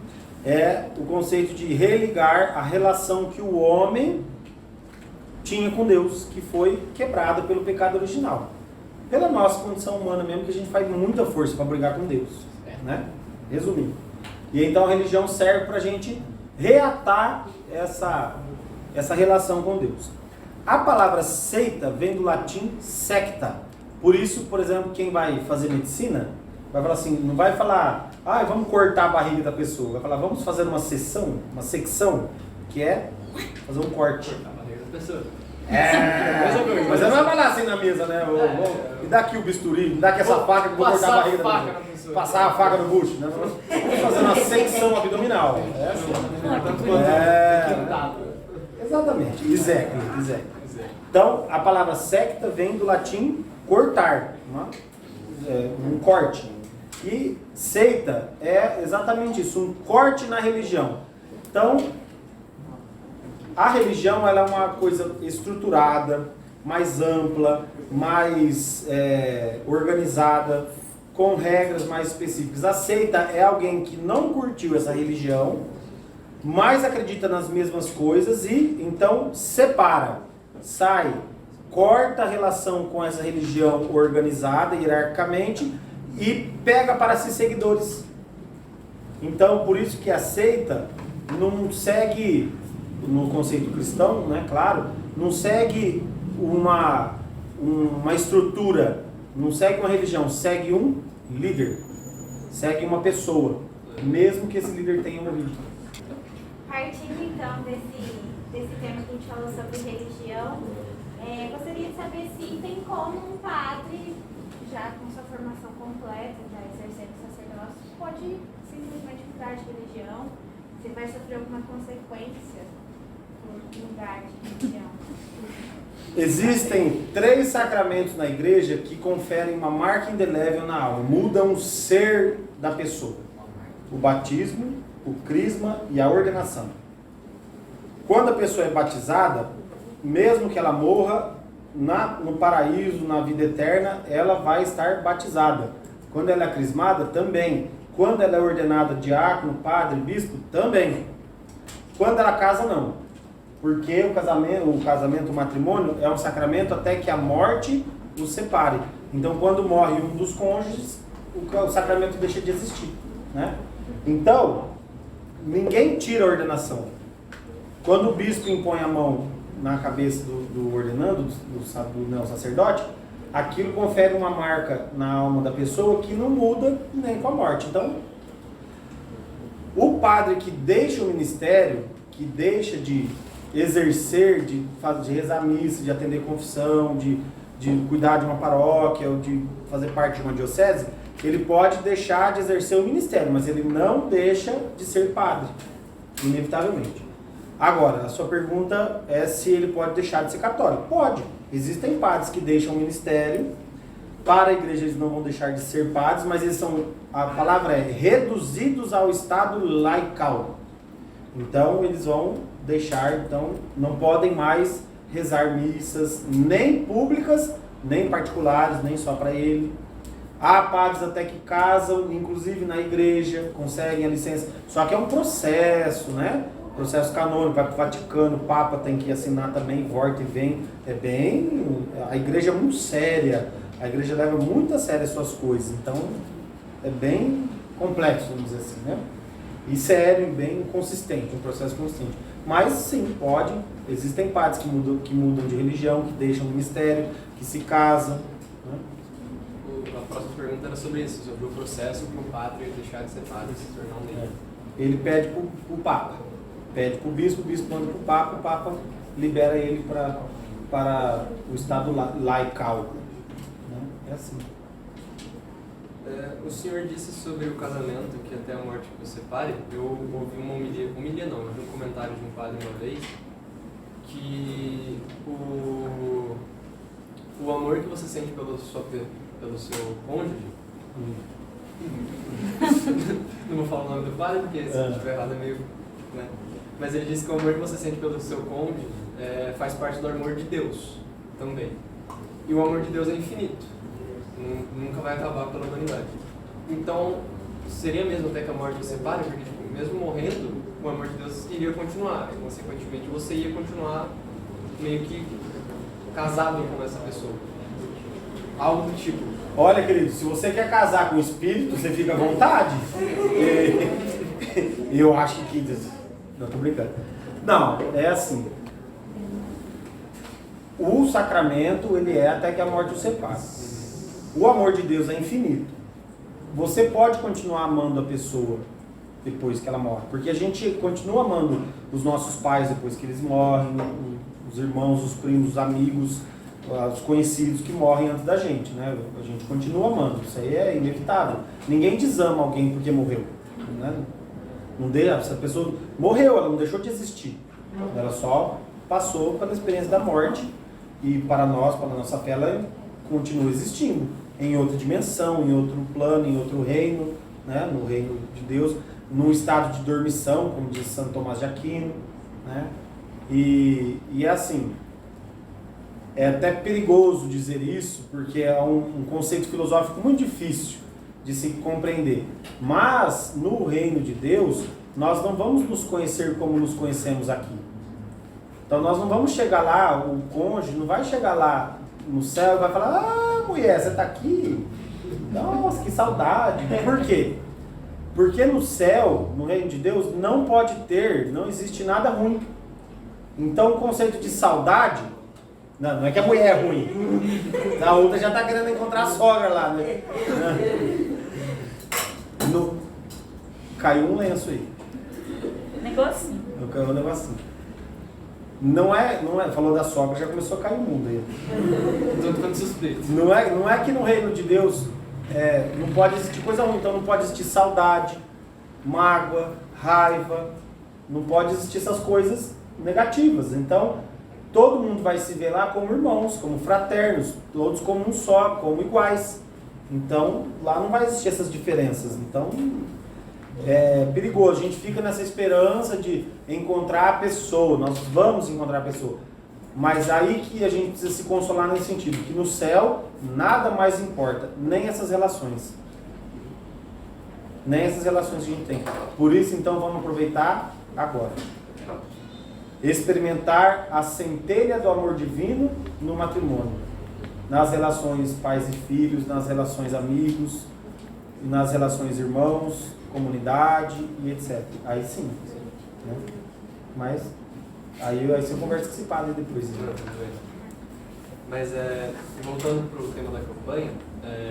é o conceito de religar a relação que o homem tinha com Deus, que foi quebrada pelo pecado original. Pela nossa condição humana mesmo, que a gente faz muita força para brigar com Deus, né? Resumindo. E então a religião serve para a gente reatar essa relação com Deus. A palavra seita vem do latim secta. Por isso, por exemplo, quem vai fazer medicina, vai falar assim, não vai falar, vamos cortar a barriga da pessoa. Vai falar, vamos fazer uma secção, que é fazer um corte. A barriga da pessoa. Mas você não vai falar assim na mesa, né? Me dá aqui o bisturi, me dá aqui essa faca que eu vou cortar a barriga da pessoa. Passar a faca no bucho, né? Vamos fazer uma secção abdominal. Exatamente, execo. Então, a palavra secta vem do latim cortar, um corte. E seita é exatamente isso, um corte na religião. Então, a religião ela é uma coisa estruturada, mais ampla, mais organizada, com regras mais específicas. A seita é alguém que não curtiu essa religião, mas acredita nas mesmas coisas e então separa, sai, corta a relação com essa religião organizada hierarquicamente e pega para si seguidores. Então, por isso que a seita não segue, no conceito cristão, né, claro, não segue uma estrutura, não segue uma religião, segue um líder, segue uma pessoa, mesmo que esse líder tenha morrido. Partindo então desse tema que a gente falou sobre religião, Gostaria de saber se tem como um padre, já com sua formação completa, já exercendo o sacerdócio, pode simplesmente mudar de religião, se vai sofrer alguma consequência por mudar de religião. Existem 3 sacramentos na igreja que conferem uma marca indelével na alma, mudam o ser da pessoa: o batismo, o crisma e a ordenação. Quando a pessoa é batizada, mesmo que ela morra no paraíso, na vida eterna, ela vai estar batizada. Quando ela é crismada, também. Quando ela é ordenada diácono, padre, bispo, também. Quando ela casa, não. Porque o casamento, o matrimônio, é um sacramento até que a morte os separe. Então, quando morre um dos cônjuges, o sacramento deixa de existir, né? Então, ninguém tira a ordenação. Quando o bispo impõe a mão na cabeça do ordenando, do sacerdote, aquilo confere uma marca na alma da pessoa que não muda nem com a morte. Então, o padre que deixa o ministério, que deixa de exercer, de rezar missa, de atender confissão, de cuidar de uma paróquia ou de fazer parte de uma diocese, ele pode deixar de exercer o ministério, mas ele não deixa de ser padre, inevitavelmente. Agora, a sua pergunta é se ele pode deixar de ser católico. Pode. Existem padres que deixam o ministério. Para a igreja eles não vão deixar de ser padres, mas eles são, a palavra é, reduzidos ao estado laical. Então, eles vão deixar, então, não podem mais rezar missas, nem públicas, nem particulares, nem só para ele. Há padres até que casam, inclusive na igreja, conseguem a licença. Só que é um processo, né? Processo canônico, vai para o Vaticano, o Papa tem que assinar também, volta e vem. A igreja é muito séria, a igreja leva muito a sério as suas coisas, então é bem complexo, vamos dizer assim, né? E sério, bem consistente, um processo consistente. Mas sim, pode, existem padres que mudam de religião, que deixam o ministério, que se casam, né? A próxima pergunta era sobre isso, sobre o processo para o padre deixar de ser padre e se tornar um leigo. Ele pede para o Papa, pede para o bispo manda para o Papa libera ele para o estado laical. Né? É assim. O senhor disse sobre o casamento, que até a morte que você separe. Eu ouvi uma homilia não, eu vi um comentário de um padre uma vez, que o amor que você sente pelo seu cônjuge, não vou falar o nome do padre, porque se eu estiver errado é meio... Né? Mas ele disse que o amor que você sente pelo seu cônjuge faz parte do amor de Deus também. E o amor de Deus é infinito. Nunca vai acabar pela humanidade. Então, seria mesmo até que a morte você separe, porque tipo, mesmo morrendo, o amor de Deus iria continuar. E, consequentemente, você ia continuar meio que casado com essa pessoa. Algo do tipo. Olha, querido, se você quer casar com o Espírito, você fica à vontade. Eu acho que... Não, tô brincando. Não, é assim. O sacramento, ele é até que a morte o separe. O amor de Deus é infinito. Você pode continuar amando a pessoa depois que ela morre. Porque a gente continua amando os nossos pais depois que eles morrem, os irmãos, os primos, os amigos, os conhecidos que morrem antes da gente, né? A gente continua amando. Isso aí é inevitável. Ninguém desama alguém porque morreu, né? Essa pessoa morreu, ela não deixou de existir. Ela só passou pela experiência da morte e para nós, para a nossa fé, ela continua existindo em outra dimensão, em outro plano, em outro reino, né? No reino de Deus, num estado de dormição, como diz Santo Tomás de Aquino, né? E é assim, é até perigoso dizer isso, porque é um conceito filosófico muito difícil de se compreender. Mas, no reino de Deus, nós não vamos nos conhecer como nos conhecemos aqui. Então, nós não vamos chegar lá, o cônjuge não vai chegar lá no céu e vai falar: ah, mulher, você está aqui? Nossa, que saudade. Por quê? Porque no céu, no reino de Deus, não existe nada ruim. Então, o conceito de saudade, não é que a mulher é ruim. A outra já está querendo encontrar a sogra lá, né? Caiu um lenço aí. Negocinho. Caiu um negocinho. Não é, falou da sogra, já começou a cair o mundo aí. Estou ficando suspeito. Não é que no reino de Deus não pode existir coisa ruim, então não pode existir saudade, mágoa, raiva, não pode existir essas coisas negativas. Então, todo mundo vai se ver lá como irmãos, como fraternos, todos como um só, como iguais. Então, lá não vai existir essas diferenças. Então, é perigoso. A gente fica nessa esperança de encontrar a pessoa. Nós vamos encontrar a pessoa. Mas aí que a gente precisa se consolar nesse sentido, que no céu nada mais importa, nem essas relações. Nem essas relações que a gente tem. Por isso, então, vamos aproveitar agora. Experimentar a centelha do amor divino no matrimônio. Nas relações pais e filhos, nas relações amigos, nas relações irmãos, comunidade e etc. Aí sim. Né? Mas, aí você conversa com esse padre depois. Né? Mas, voltando para o tema da campanha,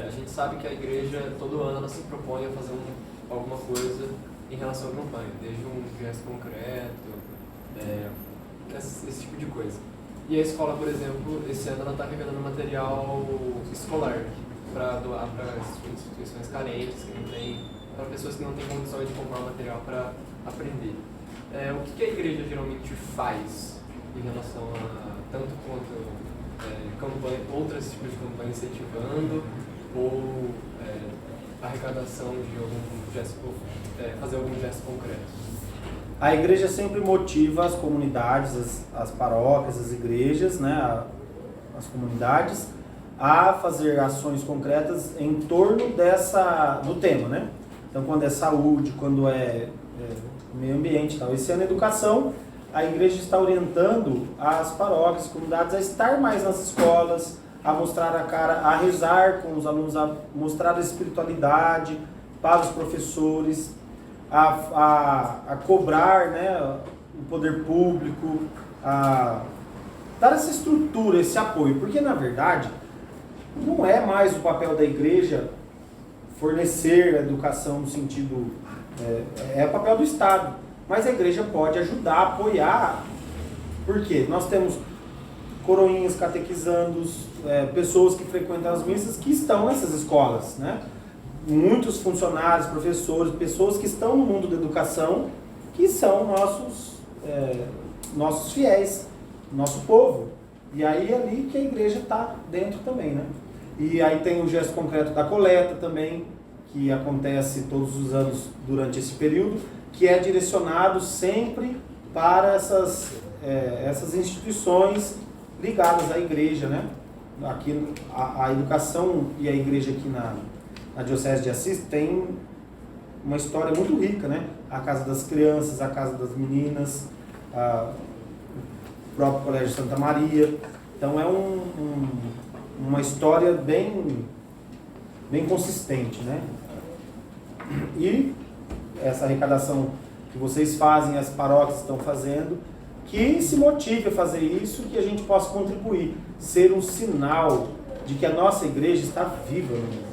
a gente sabe que a igreja, todo ano, ela se propõe a fazer alguma coisa em relação à campanha, desde um gesto concreto, esse tipo de coisa. E a escola, por exemplo, esse ano ela está arrecadando material escolar para doar para instituições carentes, para pessoas que não têm condição de comprar material para aprender. O que a igreja geralmente faz em relação a tanto quanto campanha, outros tipos de campanha incentivando ou arrecadação de algum gesto, fazer algum gesto concreto? A igreja sempre motiva as comunidades, as paróquias, as igrejas, né, as comunidades, a fazer ações concretas em torno do tema, né? Então, quando é saúde, quando é meio ambiente e tal. Esse ano, educação, a igreja está orientando as paróquias, as comunidades a estar mais nas escolas, a mostrar a cara, a rezar com os alunos, a mostrar a espiritualidade para os professores, a cobrar, né, o poder público, a dar essa estrutura, esse apoio. Porque, na verdade, não é mais o papel da igreja fornecer a educação no sentido... é o papel do Estado. Mas a igreja pode ajudar, apoiar. Por quê? Nós temos coroinhas, catequizandos, pessoas que frequentam as missas que estão nessas escolas, né? Muitos funcionários, professores, pessoas que estão no mundo da educação, que são nossos fiéis, nosso povo. E aí é ali que a igreja está dentro também, né? E aí tem o gesto concreto da coleta também, que acontece todos os anos durante esse período, que é direcionado sempre para essas instituições ligadas à igreja, né? Aqui, a educação e a igreja aqui na Diocese de Assis tem uma história muito rica, né? A Casa das Crianças, a Casa das Meninas, o próprio Colégio Santa Maria. Então é uma história bem consistente, né? E essa arrecadação que vocês fazem, as paróquias estão fazendo, que se motive a fazer isso, que a gente possa contribuir, ser um sinal de que a nossa igreja está viva no mundo.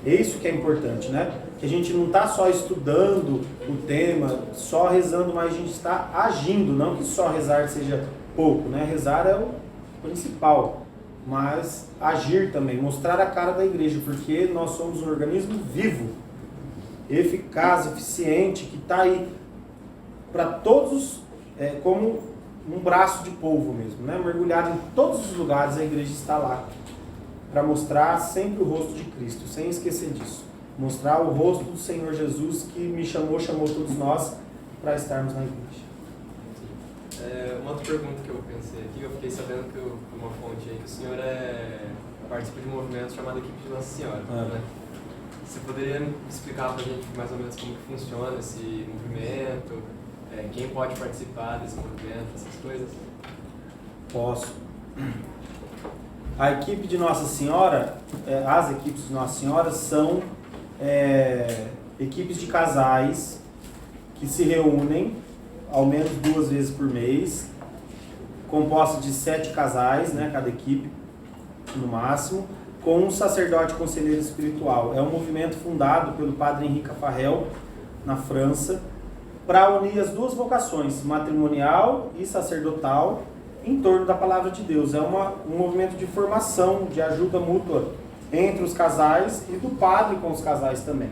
É isso que é importante, né? Que a gente não está só estudando o tema, só rezando, mas a gente está agindo, não que só rezar seja pouco, né? Rezar é o principal, mas agir também, mostrar a cara da igreja, porque nós somos um organismo vivo, eficaz, eficiente, que está aí para todos, como um braço de polvo mesmo, né? Mergulhado em todos os lugares, a igreja está lá para mostrar sempre o rosto de Cristo, sem esquecer disso. Mostrar o rosto do Senhor Jesus, que me chamou todos nós para estarmos na igreja. Uma outra pergunta que eu pensei aqui, eu fiquei sabendo que uma fonte aí, que o senhor participa de um movimento chamado Equipe de Nossa Senhora, né? Você poderia explicar para a gente mais ou menos como que funciona esse movimento, quem pode participar desse movimento, essas coisas? Posso. A equipe de Nossa Senhora, as equipes de Nossa Senhora são equipes de casais que se reúnem ao menos 2 vezes por mês, compostas de 7 casais, né, cada equipe, no máximo, com um sacerdote conselheiro espiritual. É um movimento fundado pelo padre Henri Caffarel, na França, para unir as duas vocações, matrimonial e sacerdotal, em torno da palavra de Deus. É um movimento de formação, de ajuda mútua entre os casais e do padre com os casais também.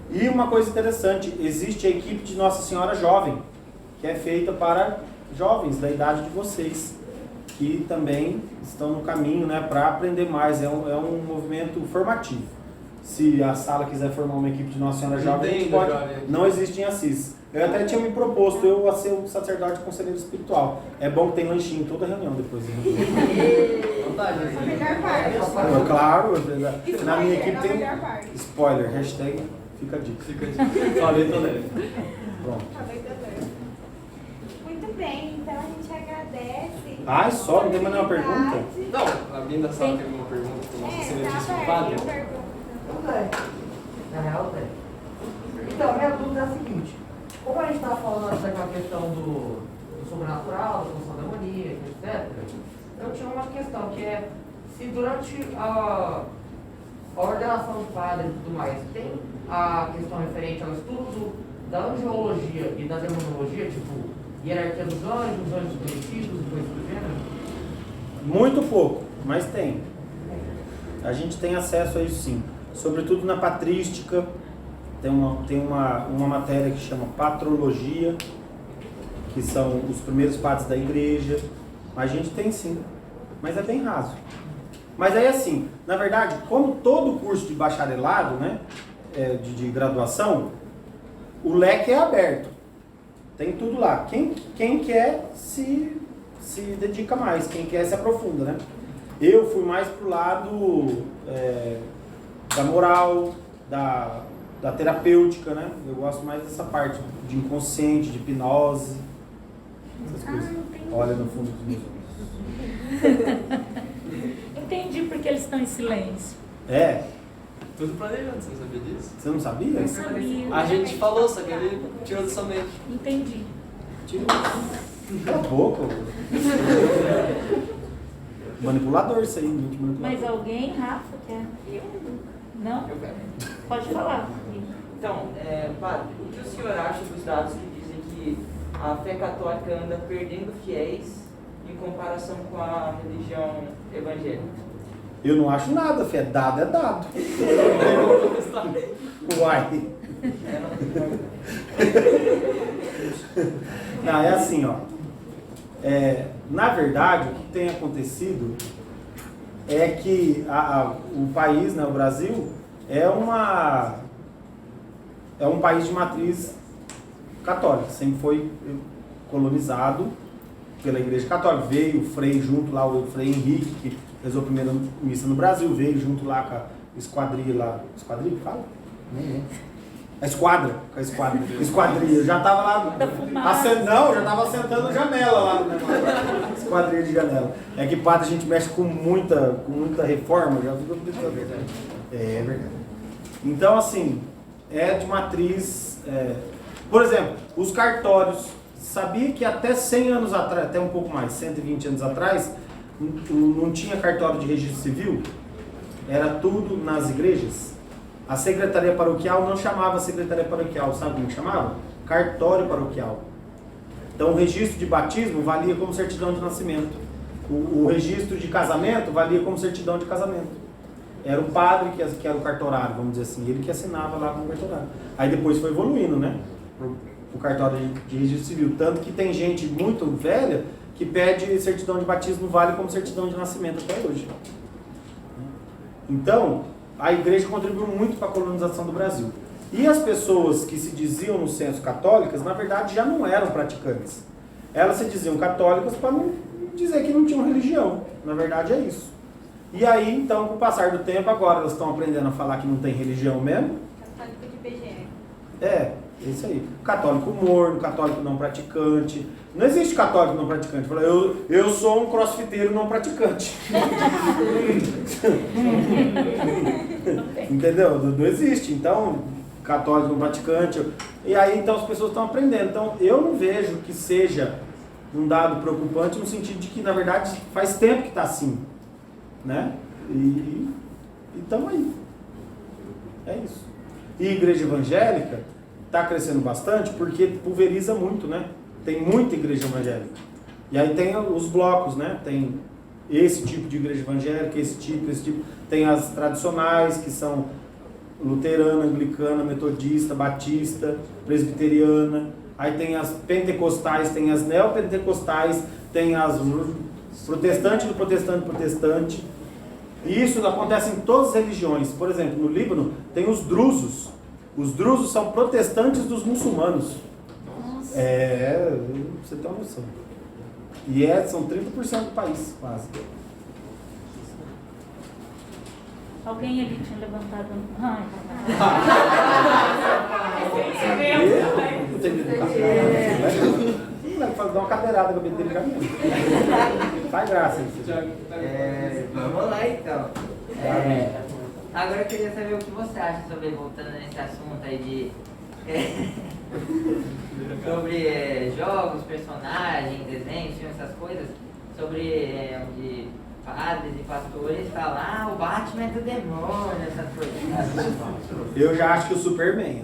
E uma coisa interessante, existe a equipe de Nossa Senhora Jovem, que é feita para jovens da idade de vocês, que também estão no caminho, né, para aprender mais. É um movimento formativo. Se a sala quiser formar uma equipe de Nossa Senhora Jovem, a gente pode. Não existe em Assis. Eu até tinha me proposto eu a ser um sacerdote conselheiro espiritual. É bom que tem lanchinho em toda reunião depois. A melhor parte. Claro, na minha equipe A tem melhor parte. spoiler, hashtag fica a dica. Fica de falei também. Pronto. Muito bem, então a gente agradece. Ai, só, não tem mais nenhuma pergunta? Não, alguém da sala tem alguma pergunta para o nosso Tá excelentíssimo aberto padre? a pergunta. Não tem. Na real tem. Então, a minha dúvida é a seguinte. Como a gente estava falando antes daquela questão do sobrenatural, da função demoníaca, etc., eu tinha uma questão que é se durante a ordenação do padre e tudo mais, tem a questão referente ao estudo da angelologia e da demonologia, tipo hierarquia dos anjos conhecidos, coisas do gênero? Muito pouco, mas tem. A gente tem acesso a isso sim. Sobretudo na patrística, tem uma matéria que chama patrologia, que são os primeiros padres da igreja. A gente tem sim, mas é bem raso. Mas aí assim, na verdade, como todo curso de bacharelado, né, de graduação, o leque é aberto. Tem tudo lá. Quem quer se dedica mais, quem quer se aprofunda, né? Eu fui mais pro lado da moral, da terapêutica, né? Eu gosto mais dessa parte de inconsciente, de hipnose, essas coisas. Olha no fundo dos meus olhos. Entendi porque eles estão em silêncio. É? Tudo planejado, você não sabia disso? Você não sabia? Não sabia. A gente falou, só que ele tirou da sua mente. Entendi. Cala a boca. Manipulador isso aí, muito manipulador. Mas alguém, Rafa, quer? Não? Eu quero. Pode falar. Então, padre, o que o senhor acha dos dados que dizem que a fé católica anda perdendo fiéis em comparação com a religião evangélica? Eu não acho nada, fé. Dado é dado. Uai. Não, é assim, ó. Na verdade, o que tem acontecido é que o país, né, o Brasil, é um país de matriz católica. Sempre foi colonizado pela Igreja Católica. Veio o Frei junto lá, o Frei Henrique, que rezou a primeira missa no Brasil, veio junto lá com a esquadrilha lá. Esquadrilha, fala? Nem lembro. A esquadrilha. Já tava lá. Não, já tava sentando janela lá no negócio. Esquadrilha de janela. É que padre a gente mexe com muita reforma, já ficou verdade. É verdade. Então, assim, é de matriz. Por exemplo, os cartórios. Sabia que até 100 anos atrás, até um pouco mais, 120 anos atrás, não tinha cartório de registro civil? Era tudo nas igrejas? A secretaria paroquial não chamava secretaria paroquial, sabe como chamava? Cartório paroquial. Então o registro de batismo valia como certidão de nascimento. O registro de casamento valia como certidão de casamento. Era o padre que era o cartorário, vamos dizer assim, ele que assinava lá como cartorário. Aí depois foi evoluindo, né? O cartório de registro civil. Tanto que tem gente muito velha que pede certidão de batismo, vale como certidão de nascimento até hoje. Então, a igreja contribuiu muito para a colonização do Brasil. E as pessoas que se diziam no censo católicas, na verdade, já não eram praticantes. Elas se diziam católicas para não dizer que não tinham religião. Na verdade, é isso. E aí, então, com o passar do tempo, agora elas estão aprendendo a falar que não tem religião mesmo. Católico de PGE. É isso aí. Católico morno, católico não praticante. Não existe católico não praticante. Fala, eu sou um crossfiteiro não praticante. Entendeu? Não existe. Então, católico não praticante. E aí, então, as pessoas estão aprendendo. Então, eu não vejo que seja um dado preocupante no sentido de que, na verdade, faz tempo que está assim. Né? E estamos aí. É isso. E igreja evangélica está crescendo bastante porque pulveriza muito, né? Tem muita igreja evangélica. E aí tem os blocos, né? Tem esse tipo de igreja evangélica, esse tipo. Tem as tradicionais, que são luterana, anglicana, metodista, batista, presbiteriana. Aí tem as pentecostais, tem as neopentecostais, tem as protestantes do protestante. E isso acontece em todas as religiões. Por exemplo, no Líbano tem os drusos. Os drusos são protestantes dos muçulmanos. Nossa. Pra você ter uma noção. E são 30% do país, quase. Alguém ali tinha levantado. Ai, Não tem medo. Vai dar uma cadeirada no cabelo dele já mesmo. Faz graça isso. Vamos lá então. Agora eu queria saber o que você acha sobre, voltando nesse assunto aí de sobre jogos, personagens, desenhos, filmes, essas coisas, sobre onde padres e pastores falam, o Batman é do demônio, essas coisas. Eu já acho que o Superman.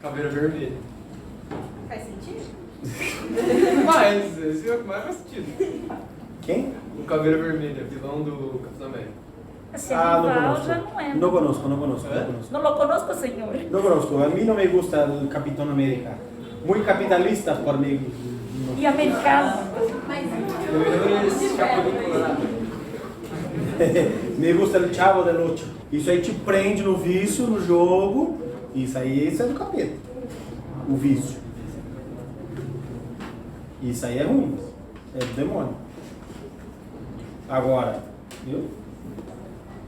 Caveira vermelha. Faz sentido? Mas esse é o que mais faz sentido. Quem? O Caveira Vermelha, vilão do Capitão América. Assim, não rival conozco. já não é. Não conozco. Não lo conozco, senhor. No conozco. A mí no me gusta el Capitán América. Muy capitalista por mí. E americano. Me gusta el Chavo del Ocho. Isso aí te prende no vício, no jogo. Isso é do capeta. O vício. Isso aí é ruim. É do demônio. Agora, viu?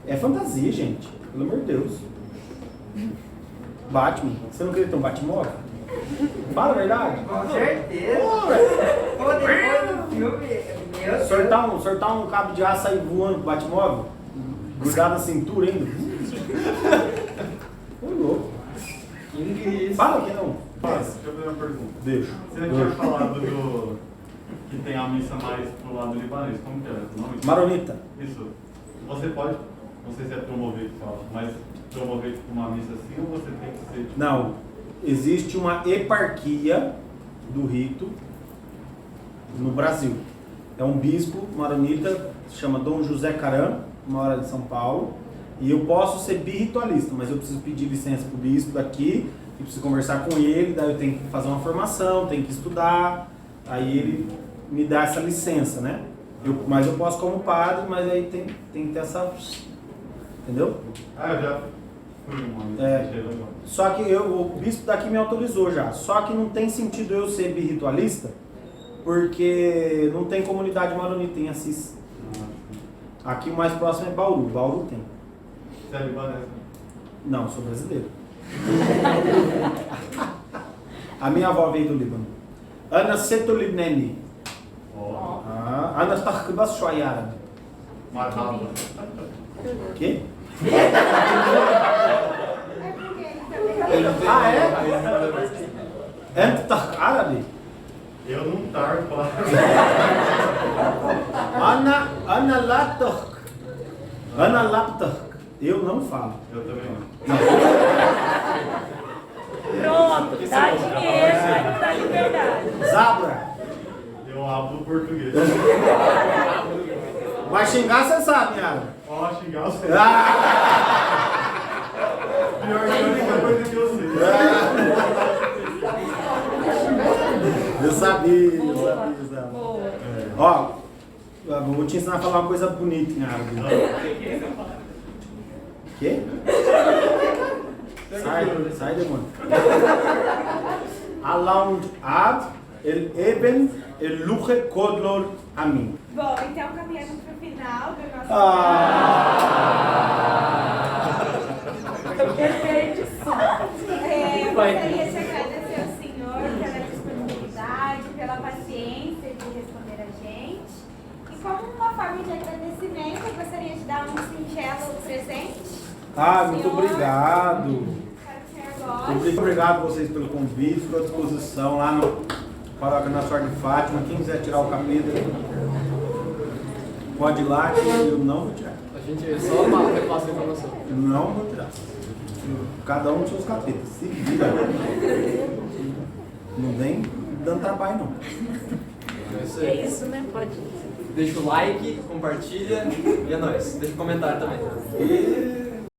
É fantasia, gente. Pelo amor de Deus. Batman. Você não queria ter um Batmóvel? Fala a verdade. Com certeza. Pô, depois do filme, meu Deus. Sortar um cabo de aço aí voando pro Batmóvel? Grudado na cintura ainda? Foi louco. Fala que não. Deixa eu fazer uma pergunta. Deixa. Você tinha falado que tem a missa mais pro lado libanês. Como que é o nome? Maronita. Isso. Você pode, não sei se é promover que fala, mas promover tipo, uma missa assim ou você tem que ser... Tipo... Não. Existe uma eparquia do rito no Brasil. É um bispo maronita, se chama Dom José Caram, mora em São Paulo. E eu posso ser birritualista, mas eu preciso pedir licença pro bispo daqui, e preciso conversar com ele, daí eu tenho que fazer uma formação, tenho que estudar, aí ele me dá essa licença, né? Mas eu posso como padre, mas aí tem que ter essa... Entendeu? Eu já fui uma missa, achei legal. Só que o bispo daqui me autorizou já, só que não tem sentido eu ser birritualista, porque não tem comunidade maronita em Assis. Aqui o mais próximo é Bauru, Bauru tem. Você é libanês? Não, sou brasileiro. A minha avó veio do Líbano. Ana Seto Libneni. Ana Tarkibas Shoyara. Marraba. O quê? É porque ele também. É? Ent Tark Árabe? Eu não tarco, claro. Ana Laptark. Ana Laptark. Eu não falo. Eu também não. Pronto, dá dinheiro, mas não dá liberdade. Zabra. Eu hablo português. Mas xingar você sabe, Yara. Ó, xingar você. Ah! Pior que a única coisa que eu sei. Eu sabia. Boa. Ó, eu vou te ensinar a falar uma coisa bonita em árabe. Quê? Sai, demônio. Alaund ab el eben el luche kodlor amin. Bom, então caminhando para o final do nosso Perfeito. eu gostaria de agradecer ao senhor pela disponibilidade, pela paciência de responder a gente. E como uma forma de agradecimento, eu gostaria de dar um singelo presente. Muito Senhor, obrigado. para o senhor goste. Muito obrigado a vocês pelo convite, estou à disposição lá no Paróquia Nossa Senhora de Fátima. Quem quiser tirar o capeta, pode ir lá que eu não vou tirar. A gente só repassa a informação. Não vou tirar. Cada um com seus capetas. Se vira. Não vem dando trabalho, não. Então é isso É aí. isso, né? Pode. Deixa o like, compartilha e é nóis. Deixa o comentário também.